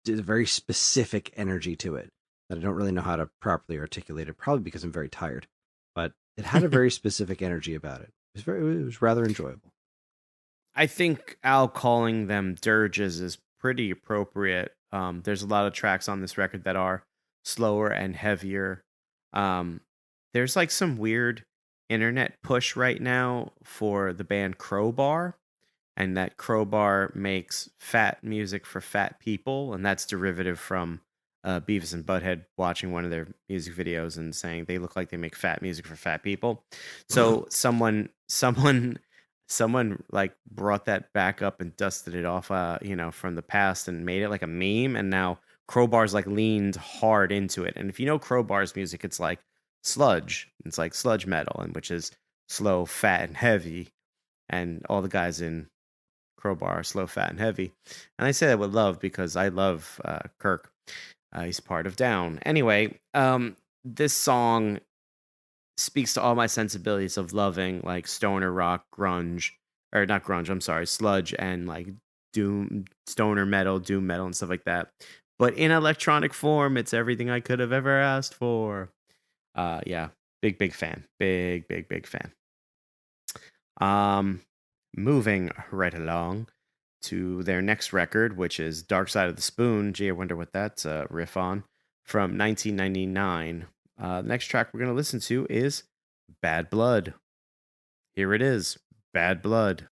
a very specific energy to it that I don't really know how to properly articulate it, probably because I'm very tired. But it had a very specific energy about it. It was rather enjoyable. I think Al calling them dirges is pretty appropriate. There's a lot of tracks on this record that are slower and heavier. There's like some weird internet push right now for the band Crowbar, and that Crowbar makes fat music for fat people, and that's derivative from Beavis and Butthead watching one of their music videos and saying they look like they make fat music for fat people. So someone like brought that back up and dusted it off, from the past and made it like a meme, and now Crowbar's like leaned hard into it. And if you know Crowbar's music, it's like sludge. It's like sludge metal, and which is slow, fat, and heavy. And all the guys in Crowbar, slow, fat, and heavy. And I say that with love because I love Kirk. He's part of Down. Anyway, this song speaks to all my sensibilities of loving like stoner rock, grunge, or not grunge, I'm sorry, sludge, and like doom, stoner metal, doom metal, and stuff like that. But in electronic form, it's everything I could have ever asked for. Yeah, big fan. Big fan. Moving right along to their next record, which is Dark Side of the Spoon. Gee, I wonder what that's a riff on. From 1999. The next track we're going to listen to is Bad Blood. Here it is, Bad Blood.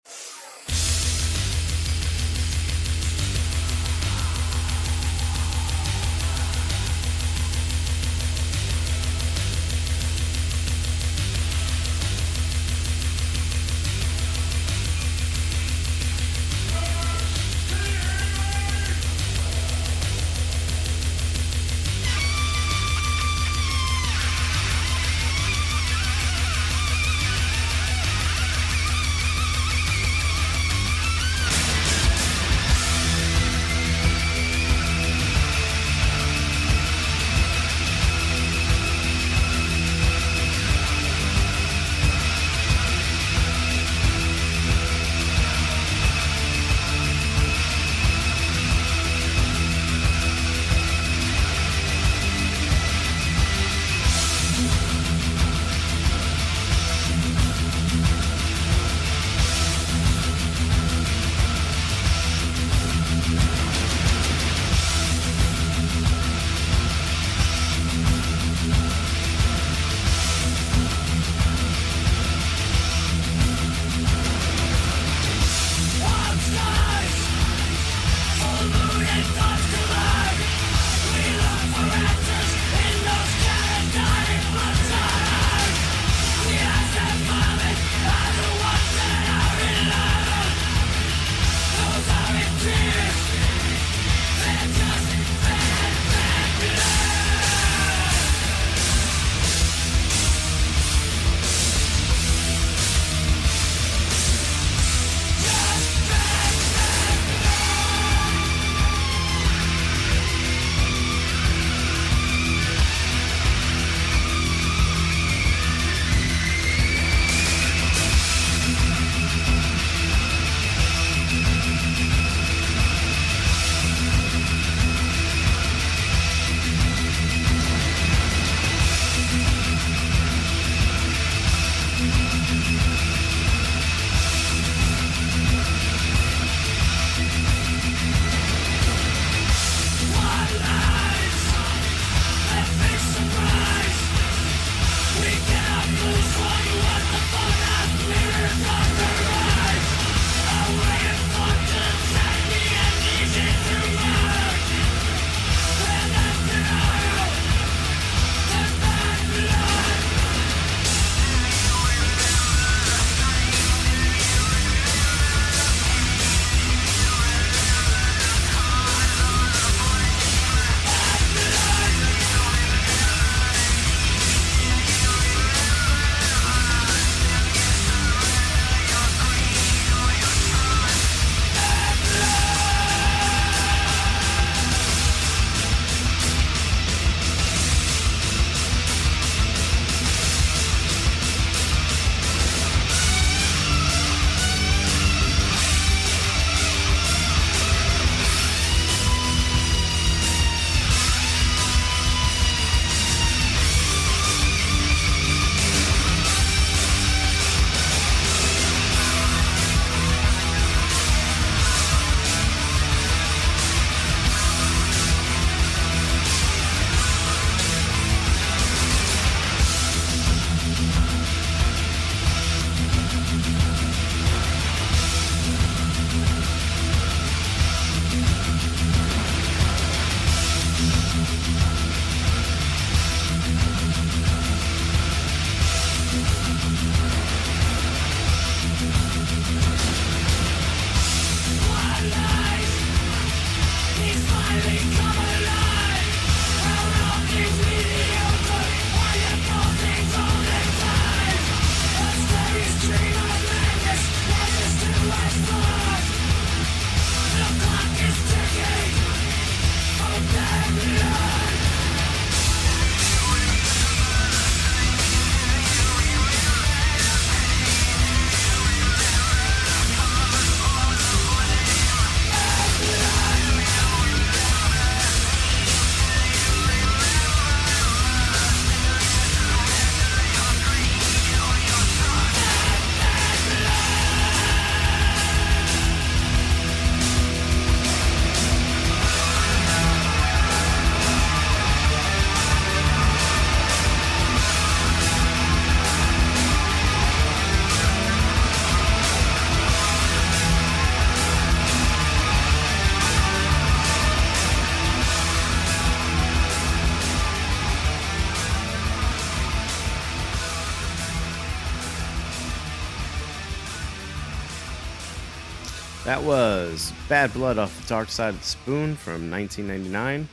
That was Bad Blood off the Dark Side of the Spoon from 1999.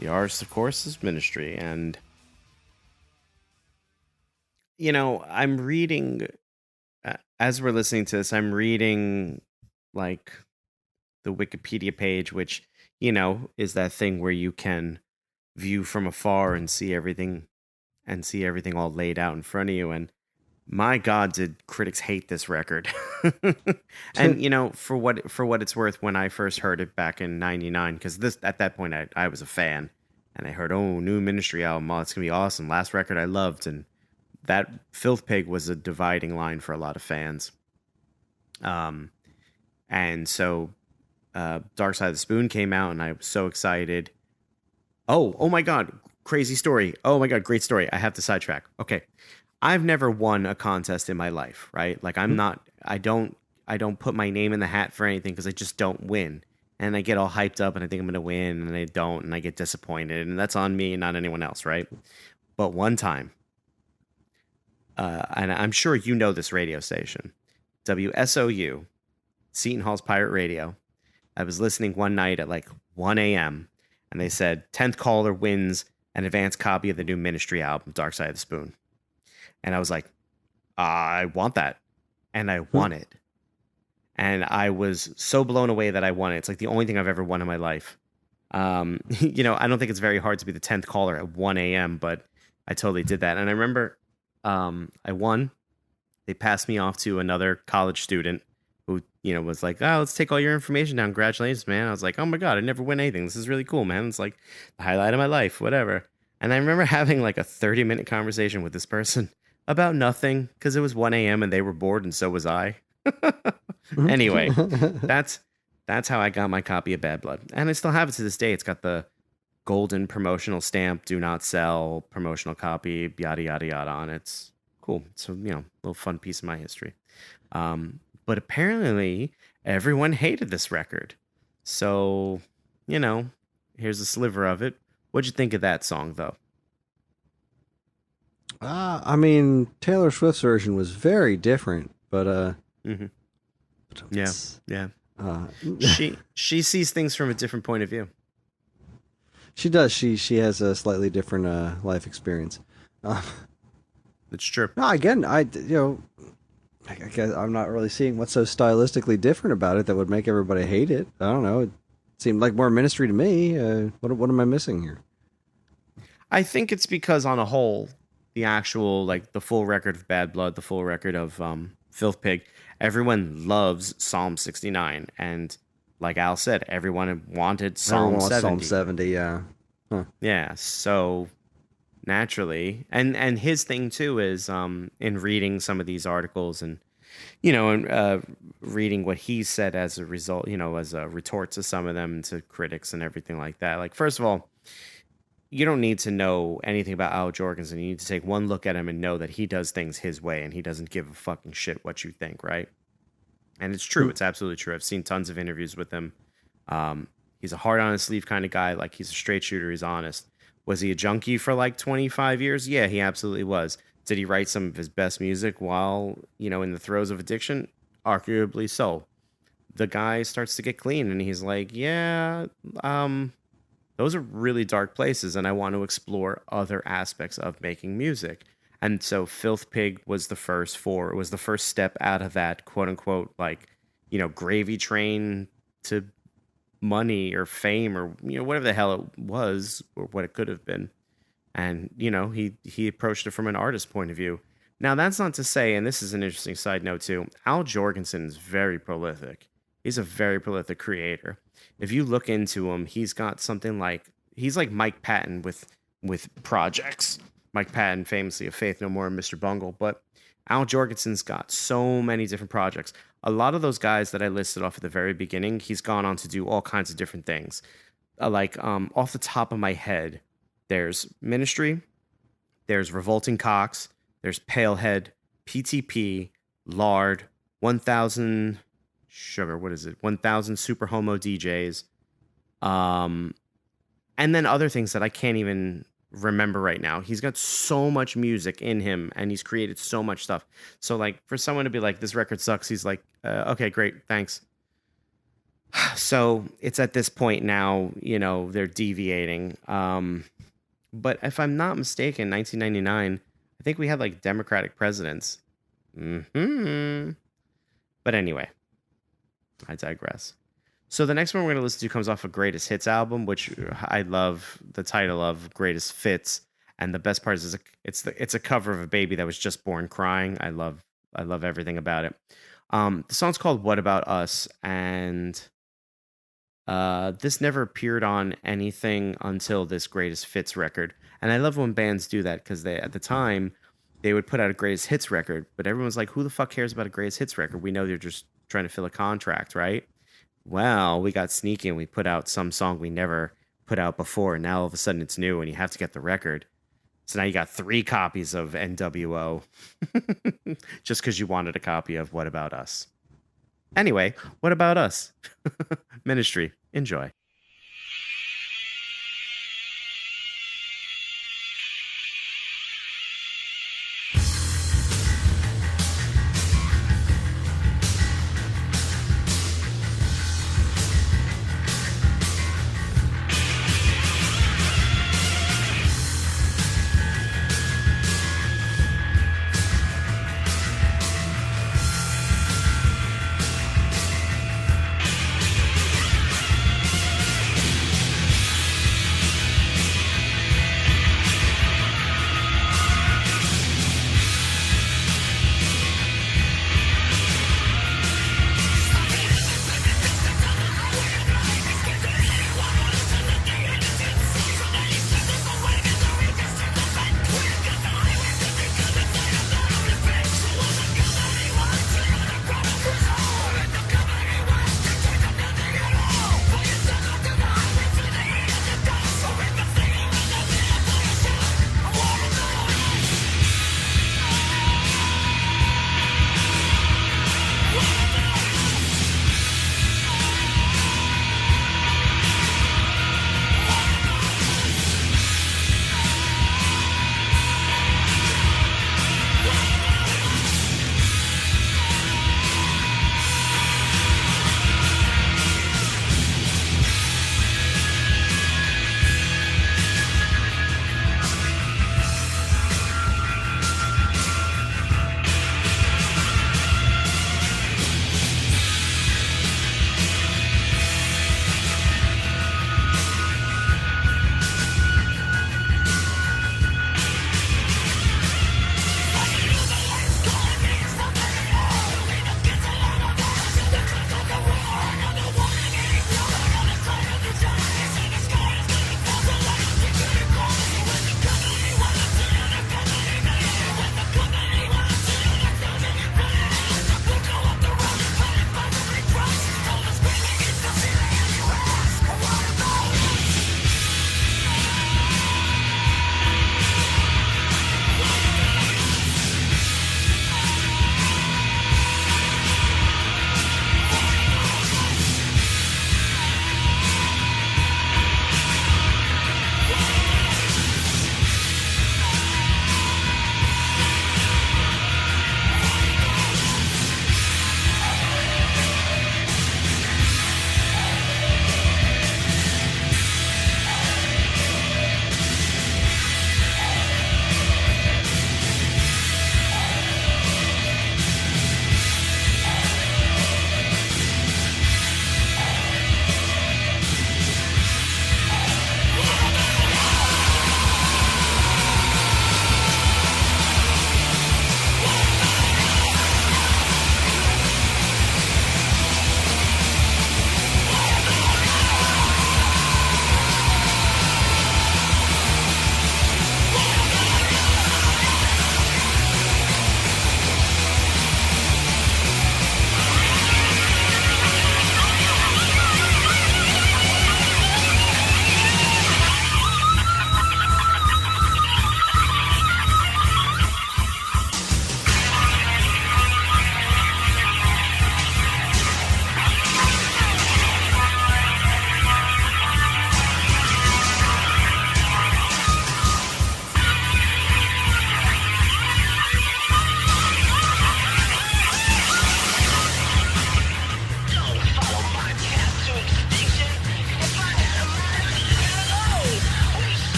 The artist, of course, is Ministry. And, I'm reading, as we're listening to this, I'm reading like the Wikipedia page, which, is that thing where you can view from afar and see everything all laid out in front of you. And my God, did critics hate this record? And for what it's worth, when I first heard it back in '99, because this at that point I was a fan, and I heard, oh, new Ministry album, oh, it's gonna be awesome. Last record I loved, and that Filth Pig was a dividing line for a lot of fans. And so Dark Side of the Spoon came out, and I was so excited. Oh my God, crazy story. Oh my God, great story. I have to sidetrack. Okay. I've never won a contest in my life, right? Like I don't put my name in the hat for anything because I just don't win. And I get all hyped up and I think I'm going to win and I don't and I get disappointed and that's on me and not anyone else, right? But one time, and I'm sure you know this radio station, WSOU, Seton Hall's Pirate Radio. I was listening one night at like 1 a.m. and they said 10th caller wins an advanced copy of the new Ministry album, Dark Side of the Spoon. And I was like, I want that. And I won it. And I was so blown away that I won it. It's like the only thing I've ever won in my life. I don't think it's very hard to be the 10th caller at 1 a.m., but I totally did that. And I remember I won. They passed me off to another college student who, was like, oh, let's take all your information down. Congratulations, man. I was like, oh my God, I never win anything. This is really cool, man. It's like the highlight of my life, whatever. And I remember having like a 30-minute conversation with this person about nothing because it was 1 a.m. and they were bored and so was I. Anyway, that's how I got my copy of Bad Blood. And I still have it to this day. It's got the golden promotional stamp, do not sell, promotional copy, yada, yada, yada on it. It's cool. So, a little fun piece of my history. But apparently everyone hated this record. So, here's a sliver of it. What'd you think of that song, though? I mean, Taylor Swift's version was very different, but yeah. She sees things from a different point of view. She does. She has a slightly different life experience. It's true. No, again, I guess I'm not really seeing what's so stylistically different about it that would make everybody hate it. I don't know. It seemed like more Ministry to me. What am I missing here? I think it's because on a whole, the actual, like the full record of Bad Blood, the full record of Filth Pig, everyone loves Psalm 69. And like Al said, everyone wanted Psalm 70. Psalm 70, yeah. Huh. Yeah, so naturally. And his thing too is in reading some of these articles and, reading what he said as a result, as a retort to some of them, to critics and everything like that. Like, first of all, you don't need to know anything about Al Jorgensen. You need to take one look at him and know that he does things his way and he doesn't give a fucking shit what you think, right? And it's true. It's absolutely true. I've seen tons of interviews with him. He's a heart on his sleeve kind of guy. Like, he's a straight shooter. He's honest. Was he a junkie for like 25 years? Yeah, he absolutely was. Did he write some of his best music while, in the throes of addiction? Arguably so. The guy starts to get clean and he's like, yeah, those are really dark places, and I want to explore other aspects of making music. And so Filth Pig was the first step out of that quote unquote, like, gravy train to money or fame or, whatever the hell it was or what it could have been. And, he approached it from an artist's point of view. Now, that's not to say, and this is an interesting side note too, Al Jorgensen is very prolific. He's a very prolific creator. If you look into him, he's got something like, he's like Mike Patton with projects. Mike Patton, famously of Faith No More and Mr. Bungle, but Al Jorgensen's got so many different projects. A lot of those guys that I listed off at the very beginning, he's gone on to do all kinds of different things. Off the top of my head, there's Ministry, there's Revolting Cocks, there's Palehead, PTP, Lard, 1000 Sugar, what is it? 1000 Super Homo DJs. And then other things that I can't even remember right now. He's got so much music in him and he's created so much stuff. So like for someone to be like, this record sucks, he's like, okay, great, thanks. So it's at this point now, they're deviating. But if I'm not mistaken, 1999, I think we had like Democratic presidents. But anyway, I digress. So the next one we're going to listen to comes off a Greatest Hits album, which I love the title of Greatest Fits. And the best part is it's a cover of a baby that was just born crying. I love everything about it. The song's called What About Us, and this never appeared on anything until this Greatest Fits record. And I love when bands do that because they, at the time, they would put out a Greatest Hits record, but everyone's like, who the fuck cares about a Greatest Hits record? We know they're just trying to fill a contract, right? Well, we got sneaky and we put out some song we never put out before. And now all of a sudden it's new and you have to get the record. So now you got 3 copies of NWO just because you wanted a copy of What About Us. Anyway, What About Us? Ministry. Enjoy.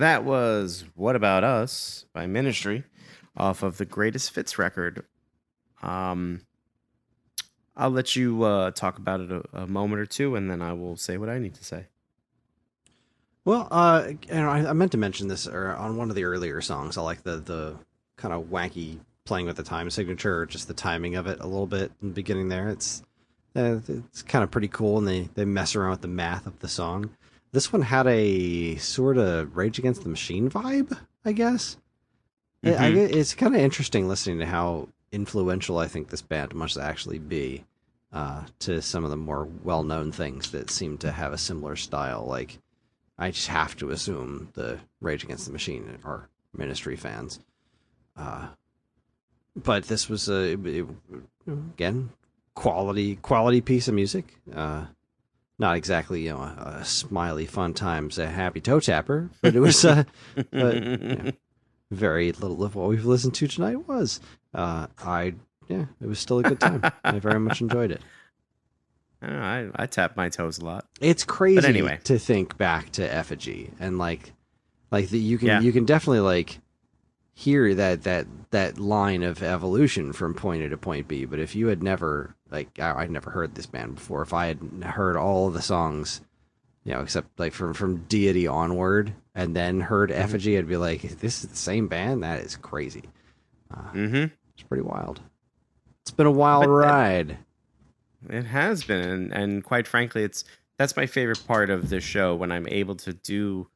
That was What About Us by Ministry off of the Greatest Fits record. I'll let you talk about it a moment or two, and then I will say what I need to say. Well, I meant to mention this on one of the earlier songs. I like the kind of wacky playing with the time signature, or just the timing of it a little bit in the beginning there. It's kind of pretty cool, and they mess around with the math of the song. This one had a sort of Rage Against the Machine vibe, I guess. Mm-hmm. It's kind of interesting listening to how influential I think this band must actually be to some of the more well-known things that seem to have a similar style. Like, I just have to assume the Rage Against the Machine are Ministry fans. But this was again, quality piece of music. Not exactly, a smiley fun times, a happy toe tapper, but it was very little of what we've listened to tonight was. It was still a good time. I very much enjoyed it. I don't know, I tap my toes a lot. It's crazy to think back to Effigy and you can definitely hear that line of evolution from point A to point B. But if you had never I'd never heard this band before, if I had heard all of the songs, except from Deity onward, and then heard Effigy, I'd be like, this is the same band? That is crazy. It's pretty wild. It's been a wild ride. It has been, and quite frankly, that's my favorite part of this show, when I'm able to do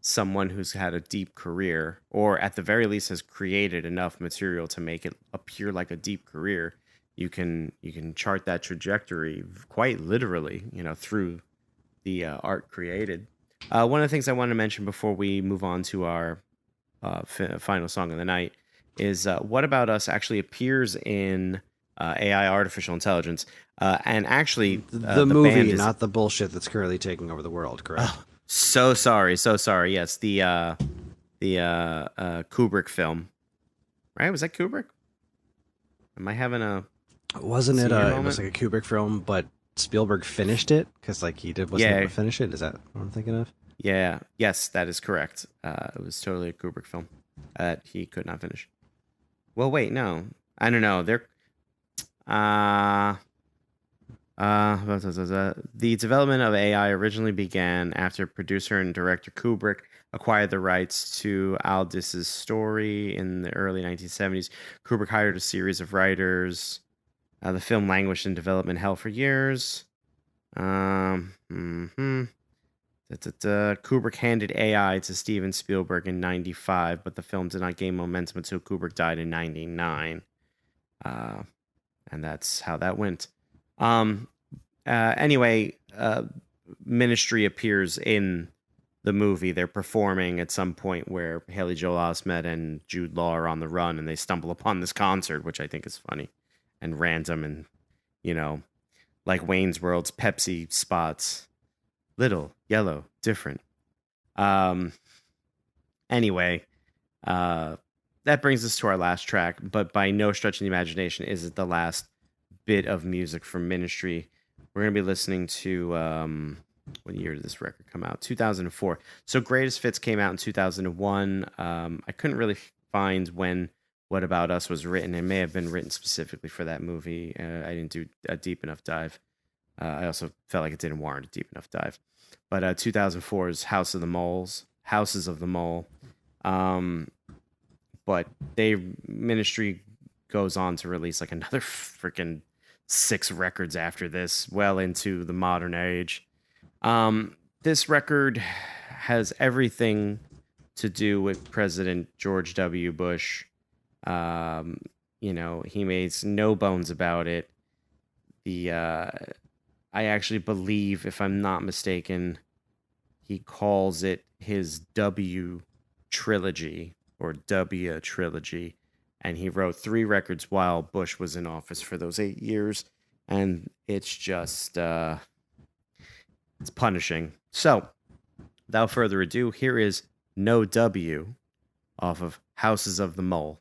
someone who's had a deep career, or at the very least has created enough material to make it appear like a deep career. You can chart that trajectory quite literally, through the art created. One of the things I wanted to mention before we move on to our final song of the night is What About Us actually appears in AI, Artificial Intelligence, and actually the movie, not the bullshit that's currently taking over the world. Correct. Oh, so sorry. Yes, the Kubrick film, right? Was that Kubrick? Am I having a? Wasn't it? It was like a Kubrick film, but Spielberg finished it because wasn't able to finish it. Is that what I'm thinking of? Yeah. Yes, that is correct. It was totally a Kubrick film that he could not finish. Well, wait, no, I don't know. The development of AI originally began after producer and director Kubrick acquired the rights to Aldis's story in the early 1970s. Kubrick hired a series of writers. The film languished in development hell for years. Kubrick handed AI to Steven Spielberg in 1995, but the film did not gain momentum until Kubrick died in 1999. And that's how that went. Anyway, Ministry appears in the movie. They're performing at some point where Haley Joel Osment and Jude Law are on the run, and they stumble upon this concert, which I think is funny and random, and like Wayne's World's Pepsi spots, little, yellow, different. Anyway, that brings us to our last track, but by no stretch of the imagination is it the last bit of music from Ministry. We're going to be listening to, what year did this record come out? 2004. So Greatest Fits came out in 2001. I couldn't really find when What About Us was written. It may have been written specifically for that movie. I didn't do a deep enough dive. I also felt like it didn't warrant a deep enough dive. But 2004 is Houses of the Mole. But Ministry goes on to release another freaking 6 records after this, well into the modern age. This record has everything to do with President George W. Bush. He makes no bones about it. I actually believe, if I'm not mistaken, he calls it his W trilogy or W trilogy. And he wrote 3 records while Bush was in office for those 8 years. And it's just, it's punishing. So, without further ado, here is No W off of Houses of the Mole.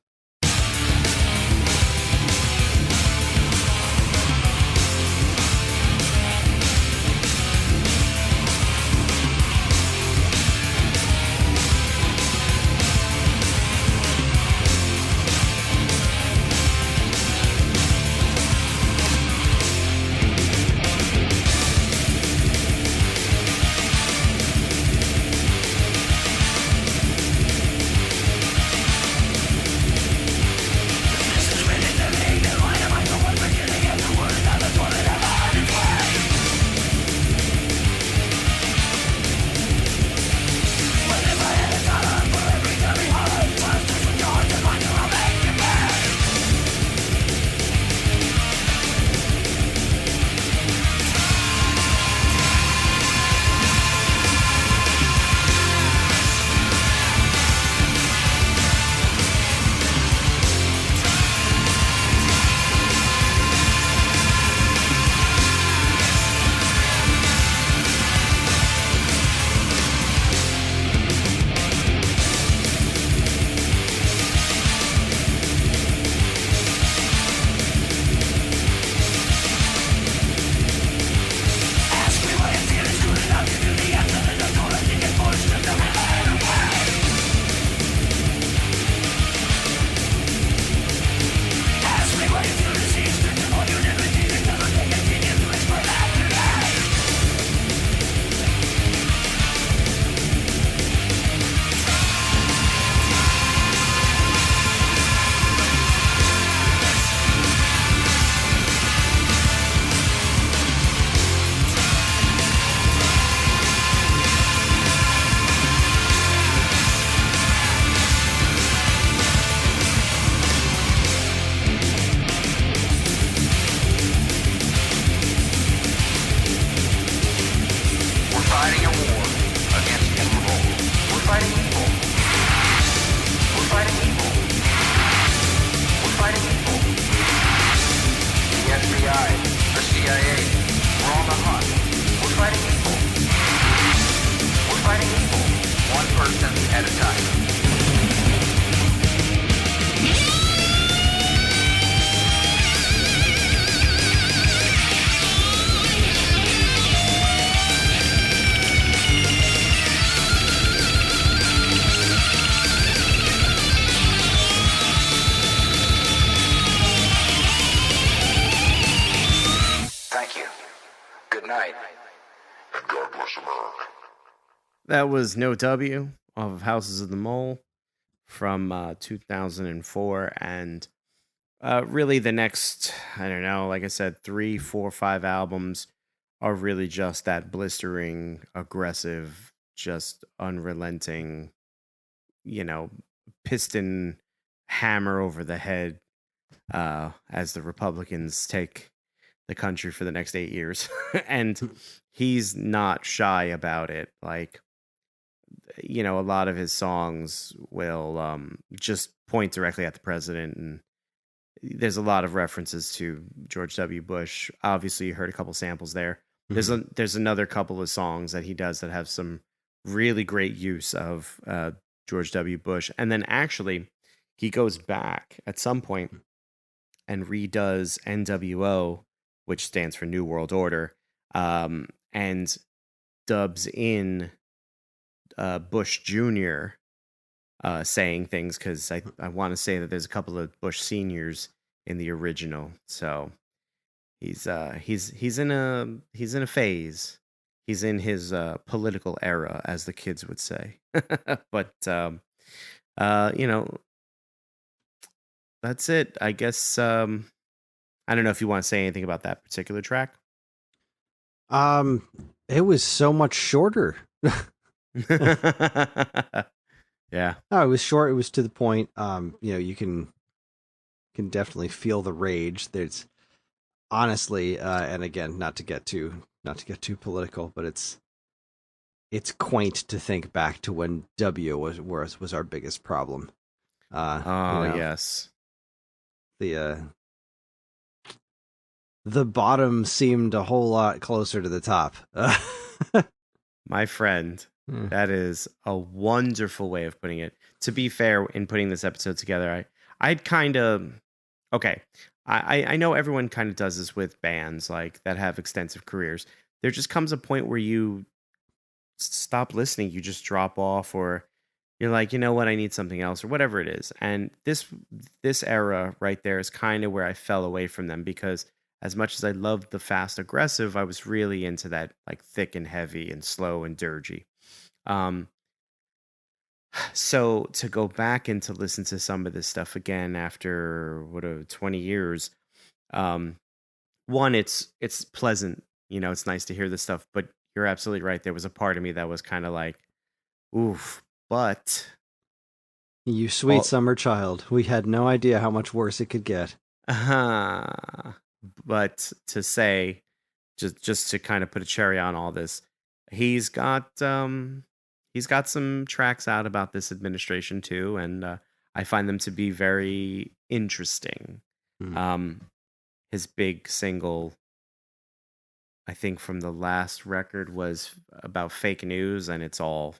That was No W of Houses of the Mole from 2004. And really the next, I don't know, like I said, 3, 4, 5 albums are really just that blistering, aggressive, just unrelenting, you know, piston hammer over the head as the Republicans take the country for the next 8 years. And he's not shy about it. Like, a lot of his songs will just point directly at the president. And there's a lot of references to George W. Bush. Obviously, you heard a couple samples there. There's another couple of songs that he does that have some really great use of George W. Bush. And then actually, he goes back at some point and redoes NWO, which stands for New World Order, and dubs in Bush Jr. Saying things, because I want to say that there's a couple of Bush seniors in the original. So he's in a phase. He's in his political era, as the kids would say. But that's it. I guess I don't know if you want to say anything about that particular track. It was so much shorter. Yeah. No, it was short. It was to the point. You can definitely feel the rage. There's honestly, and again, not to get too political, but it's quaint to think back to when W was our biggest problem. Yes. The bottom seemed a whole lot closer to the top. My friend, that is a wonderful way of putting it. To be fair, in putting this episode together, I'd kind of... Okay, I know everyone kind of does this with bands like that have extensive careers. There just comes a point where you stop listening, you just drop off, or you're like, you know what, I need something else, or whatever it is. And this era right there is kind of where I fell away from them, because as much as I loved the fast aggressive, I was really into that like thick and heavy and slow and dirgy. So to go back and to listen to some of this stuff again after 20 years, one, it's pleasant, it's nice to hear this stuff, but you're absolutely right. There was a part of me that was kind of like, oof, but you sweet summer child, we had no idea how much worse it could get. But to say, just to kind of put a cherry on all this, he's got some tracks out about this administration too, and I find them to be very interesting. His big single, I think, from the last record was about fake news, and it's all,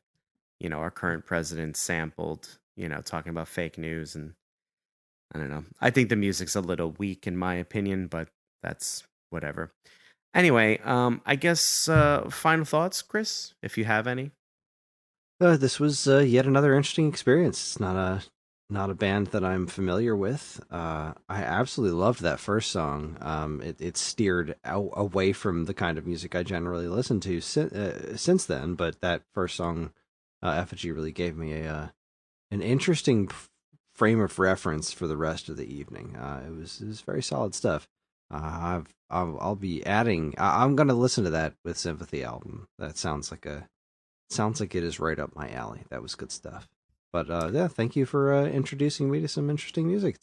our current president sampled, talking about fake news. And I don't know. I think the music's a little weak in my opinion, but that's whatever. Anyway, I guess final thoughts, Kris, if you have any. This was yet another interesting experience. It's not a band that I'm familiar with. I absolutely loved that first song. It steered away from the kind of music I generally listen to since then, but that first song, Effigy, really gave me an interesting frame of reference for the rest of the evening. It was very solid stuff. I'll be adding. I'm going to listen to that With Sympathy album. That sounds like it is right up my alley. That was good stuff. But yeah, thank you for introducing me to some interesting music.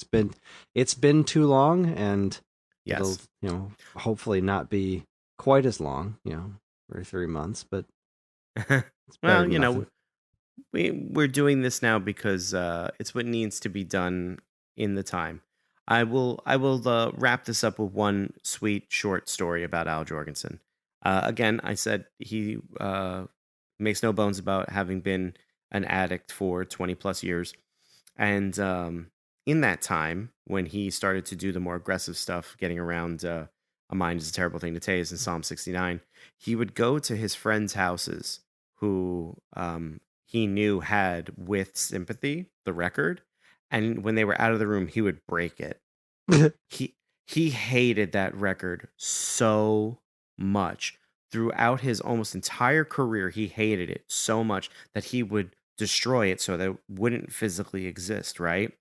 It's been too long, and yes, it'll hopefully not be quite as long. For 3 months, but it's well, we're doing this now because it's what needs to be done in the time. I will wrap this up with one sweet short story about Al Jorgensen. Again, I said he makes no bones about having been an addict for 20 plus years. And in that time, when he started to do the more aggressive stuff, getting around A Mind is a Terrible Thing to Taste in Psalm 69, he would go to his friends' houses who he knew had With Sympathy, the record. And when they were out of the room, he would break it. He hated that record so much. throughout his almost entire career, he hated it so much that he would destroy it so that it wouldn't physically exist, right?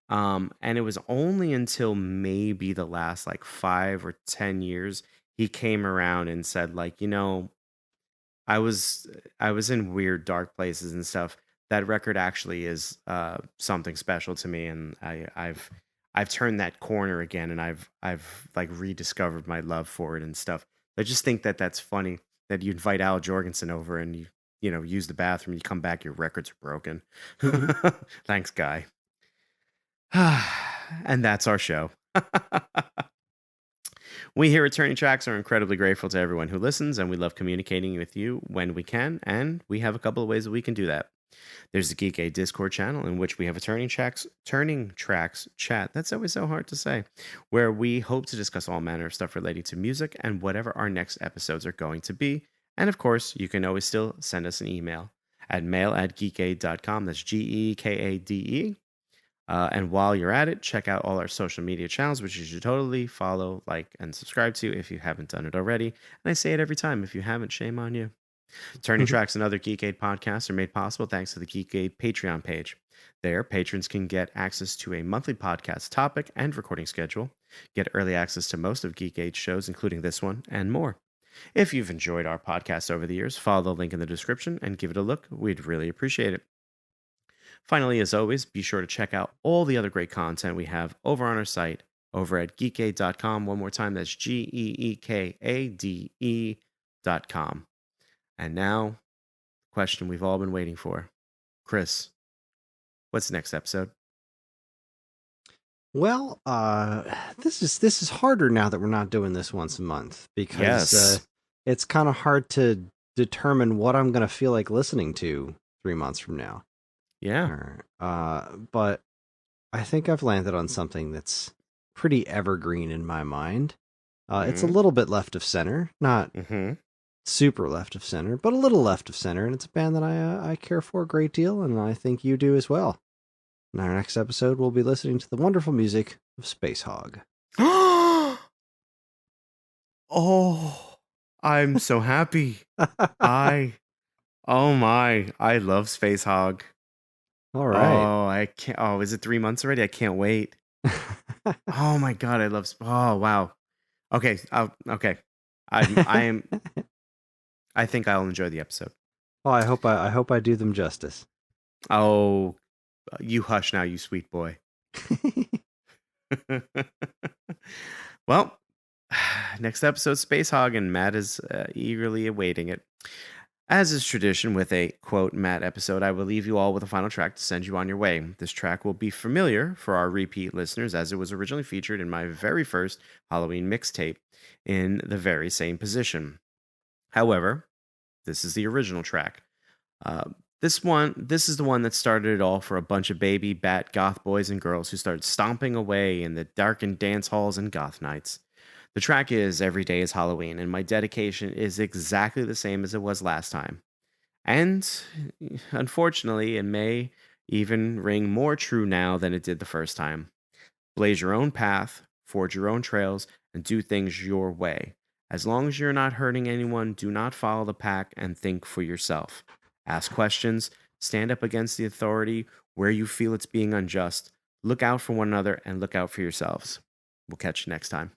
And it was only until maybe the last like 5 or 10 years he came around and said, like, I was I was in weird dark places and stuff. That record actually is something special to me, and I've turned that corner again, and I've like rediscovered my love for it and stuff. I just think that that's funny that you invite Al Jorgensen over and you use the bathroom, you come back, your records are broken. Mhm. Thanks, guy. And that's our show. We here at Turning Tracks are incredibly grateful to everyone who listens, and we love communicating with you when we can, and we have a couple of ways that we can do that. There's the Geek Aid Discord channel, in which we have a Turning Tracks chat. That's always so hard to say, where we hope to discuss all manner of stuff relating to music and whatever our next episodes are going to be. And of course, you can always still send us an email at mail@geekade.com. That's GEKADE. And while you're at it, check out all our social media channels, which you should totally follow, like, and subscribe to if you haven't done it already. And I say it every time. If you haven't, shame on you. Turning Tracks and other Geek Aid podcasts are made possible thanks to the Geek Aid Patreon page. There, patrons can get access to a monthly podcast topic and recording schedule, get early access to most of Geek Aid shows, including this one, and more. If you've enjoyed our podcast over the years, follow the link in the description and give it a look. We'd really appreciate it. Finally, as always, be sure to check out all the other great content we have over on our site, over at geekade.com. One more time, that's GEEKADE.com. And now, question we've all been waiting for. Kris, what's the next episode? Well, this is harder now that we're not doing this once a month, because it's kind of hard to determine what I'm going to feel like listening to 3 months from now. Yeah. But I think I've landed on something that's pretty evergreen in my mind. It's a little bit left of center, not super left of center, but a little left of center, and it's a band that I care for a great deal, and I think you do as well. In our next episode, we'll be listening to the wonderful music of Space Hog. Oh, I'm so happy. I love Space Hog. All right. Oh, I can't. Oh, is it 3 months already? I can't wait. Oh my God, I love. Oh, wow. Okay. Okay. I am. I think I'll enjoy the episode. Oh, I hope I do them justice. Oh, you hush now, you sweet boy. Well, next episode, Space Hog, and Matt is eagerly awaiting it. As is tradition with a, quote, Matt episode, I will leave you all with a final track to send you on your way. This track will be familiar for our repeat listeners, as it was originally featured in my very first Halloween mixtape in the very same position. However, this is the original track. This is the one that started it all for a bunch of baby bat goth boys and girls who started stomping away in the darkened dance halls and goth nights. The track is Every Day is Halloween, and my dedication is exactly the same as it was last time. And, unfortunately, it may even ring more true now than it did the first time. Blaze your own path, forge your own trails, and do things your way. As long as you're not hurting anyone, do not follow the pack and think for yourself. Ask questions, stand up against the authority where you feel it's being unjust. Look out for one another and look out for yourselves. We'll catch you next time.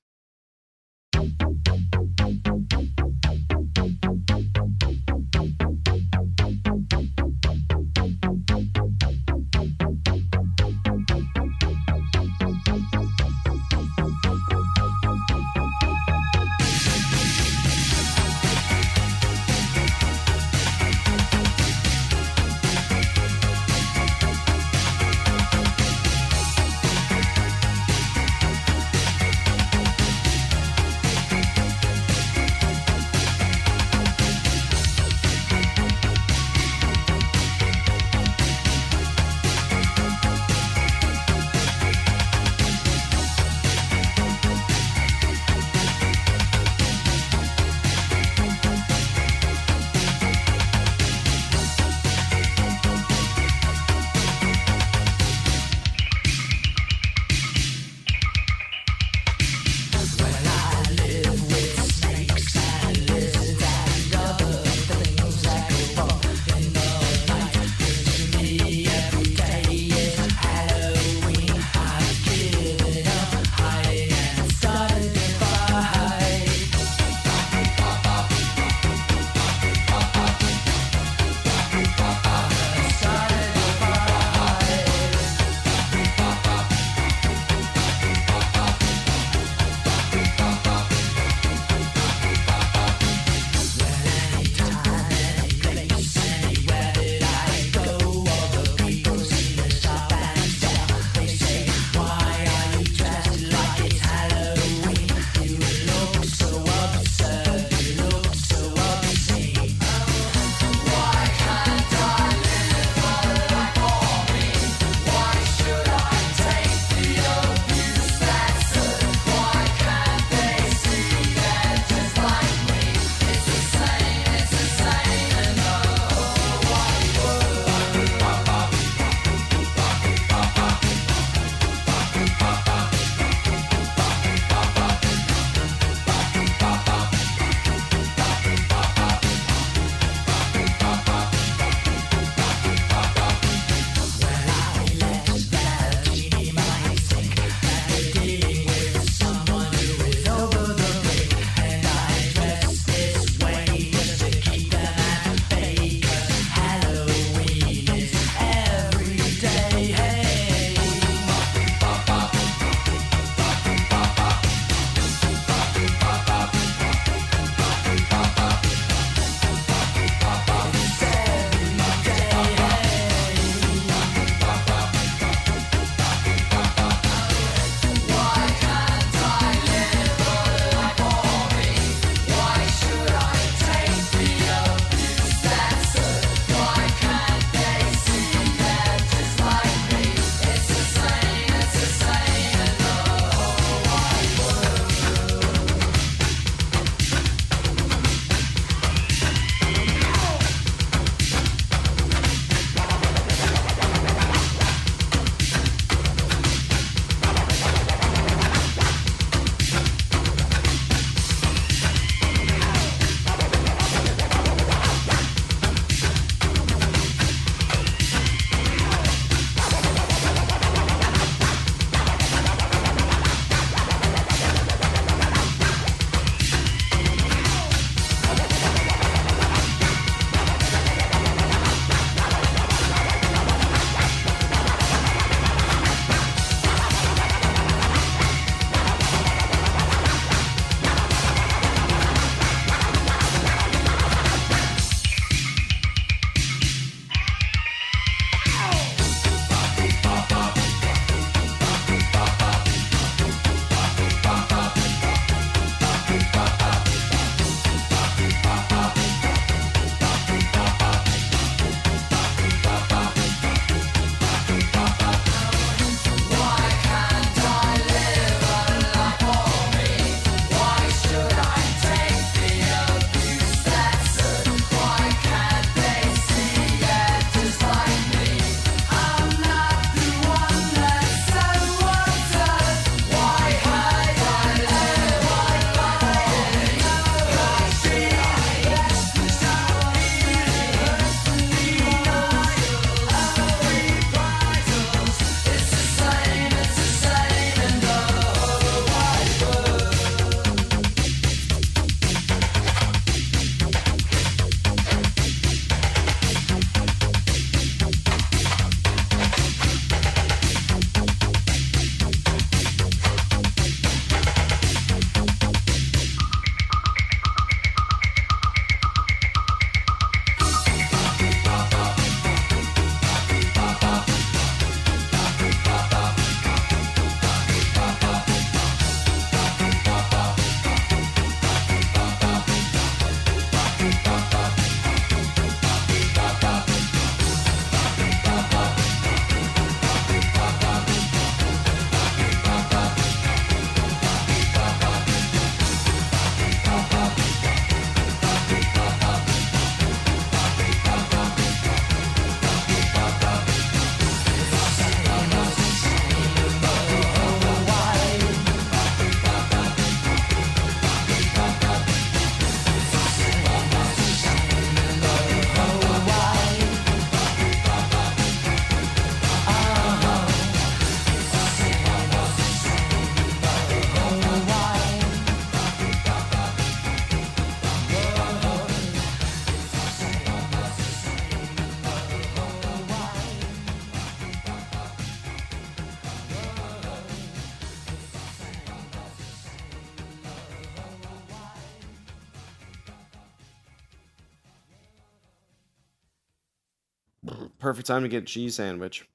Perfect time to get a cheese sandwich.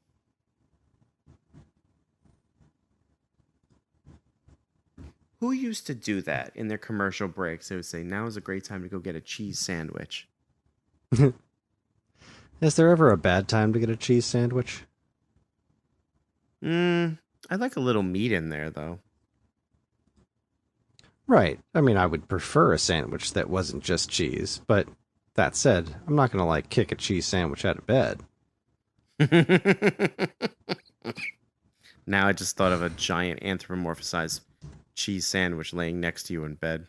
Who used to do that in their commercial breaks? They would say, "Now is a great time to go get a cheese sandwich." Is there ever a bad time to get a cheese sandwich? I'd like a little meat in there, though. Right. I mean, I would prefer a sandwich that wasn't just cheese, but that said, I'm not going to like kick a cheese sandwich out of bed. Now I just thought of a giant anthropomorphized cheese sandwich laying next to you in bed.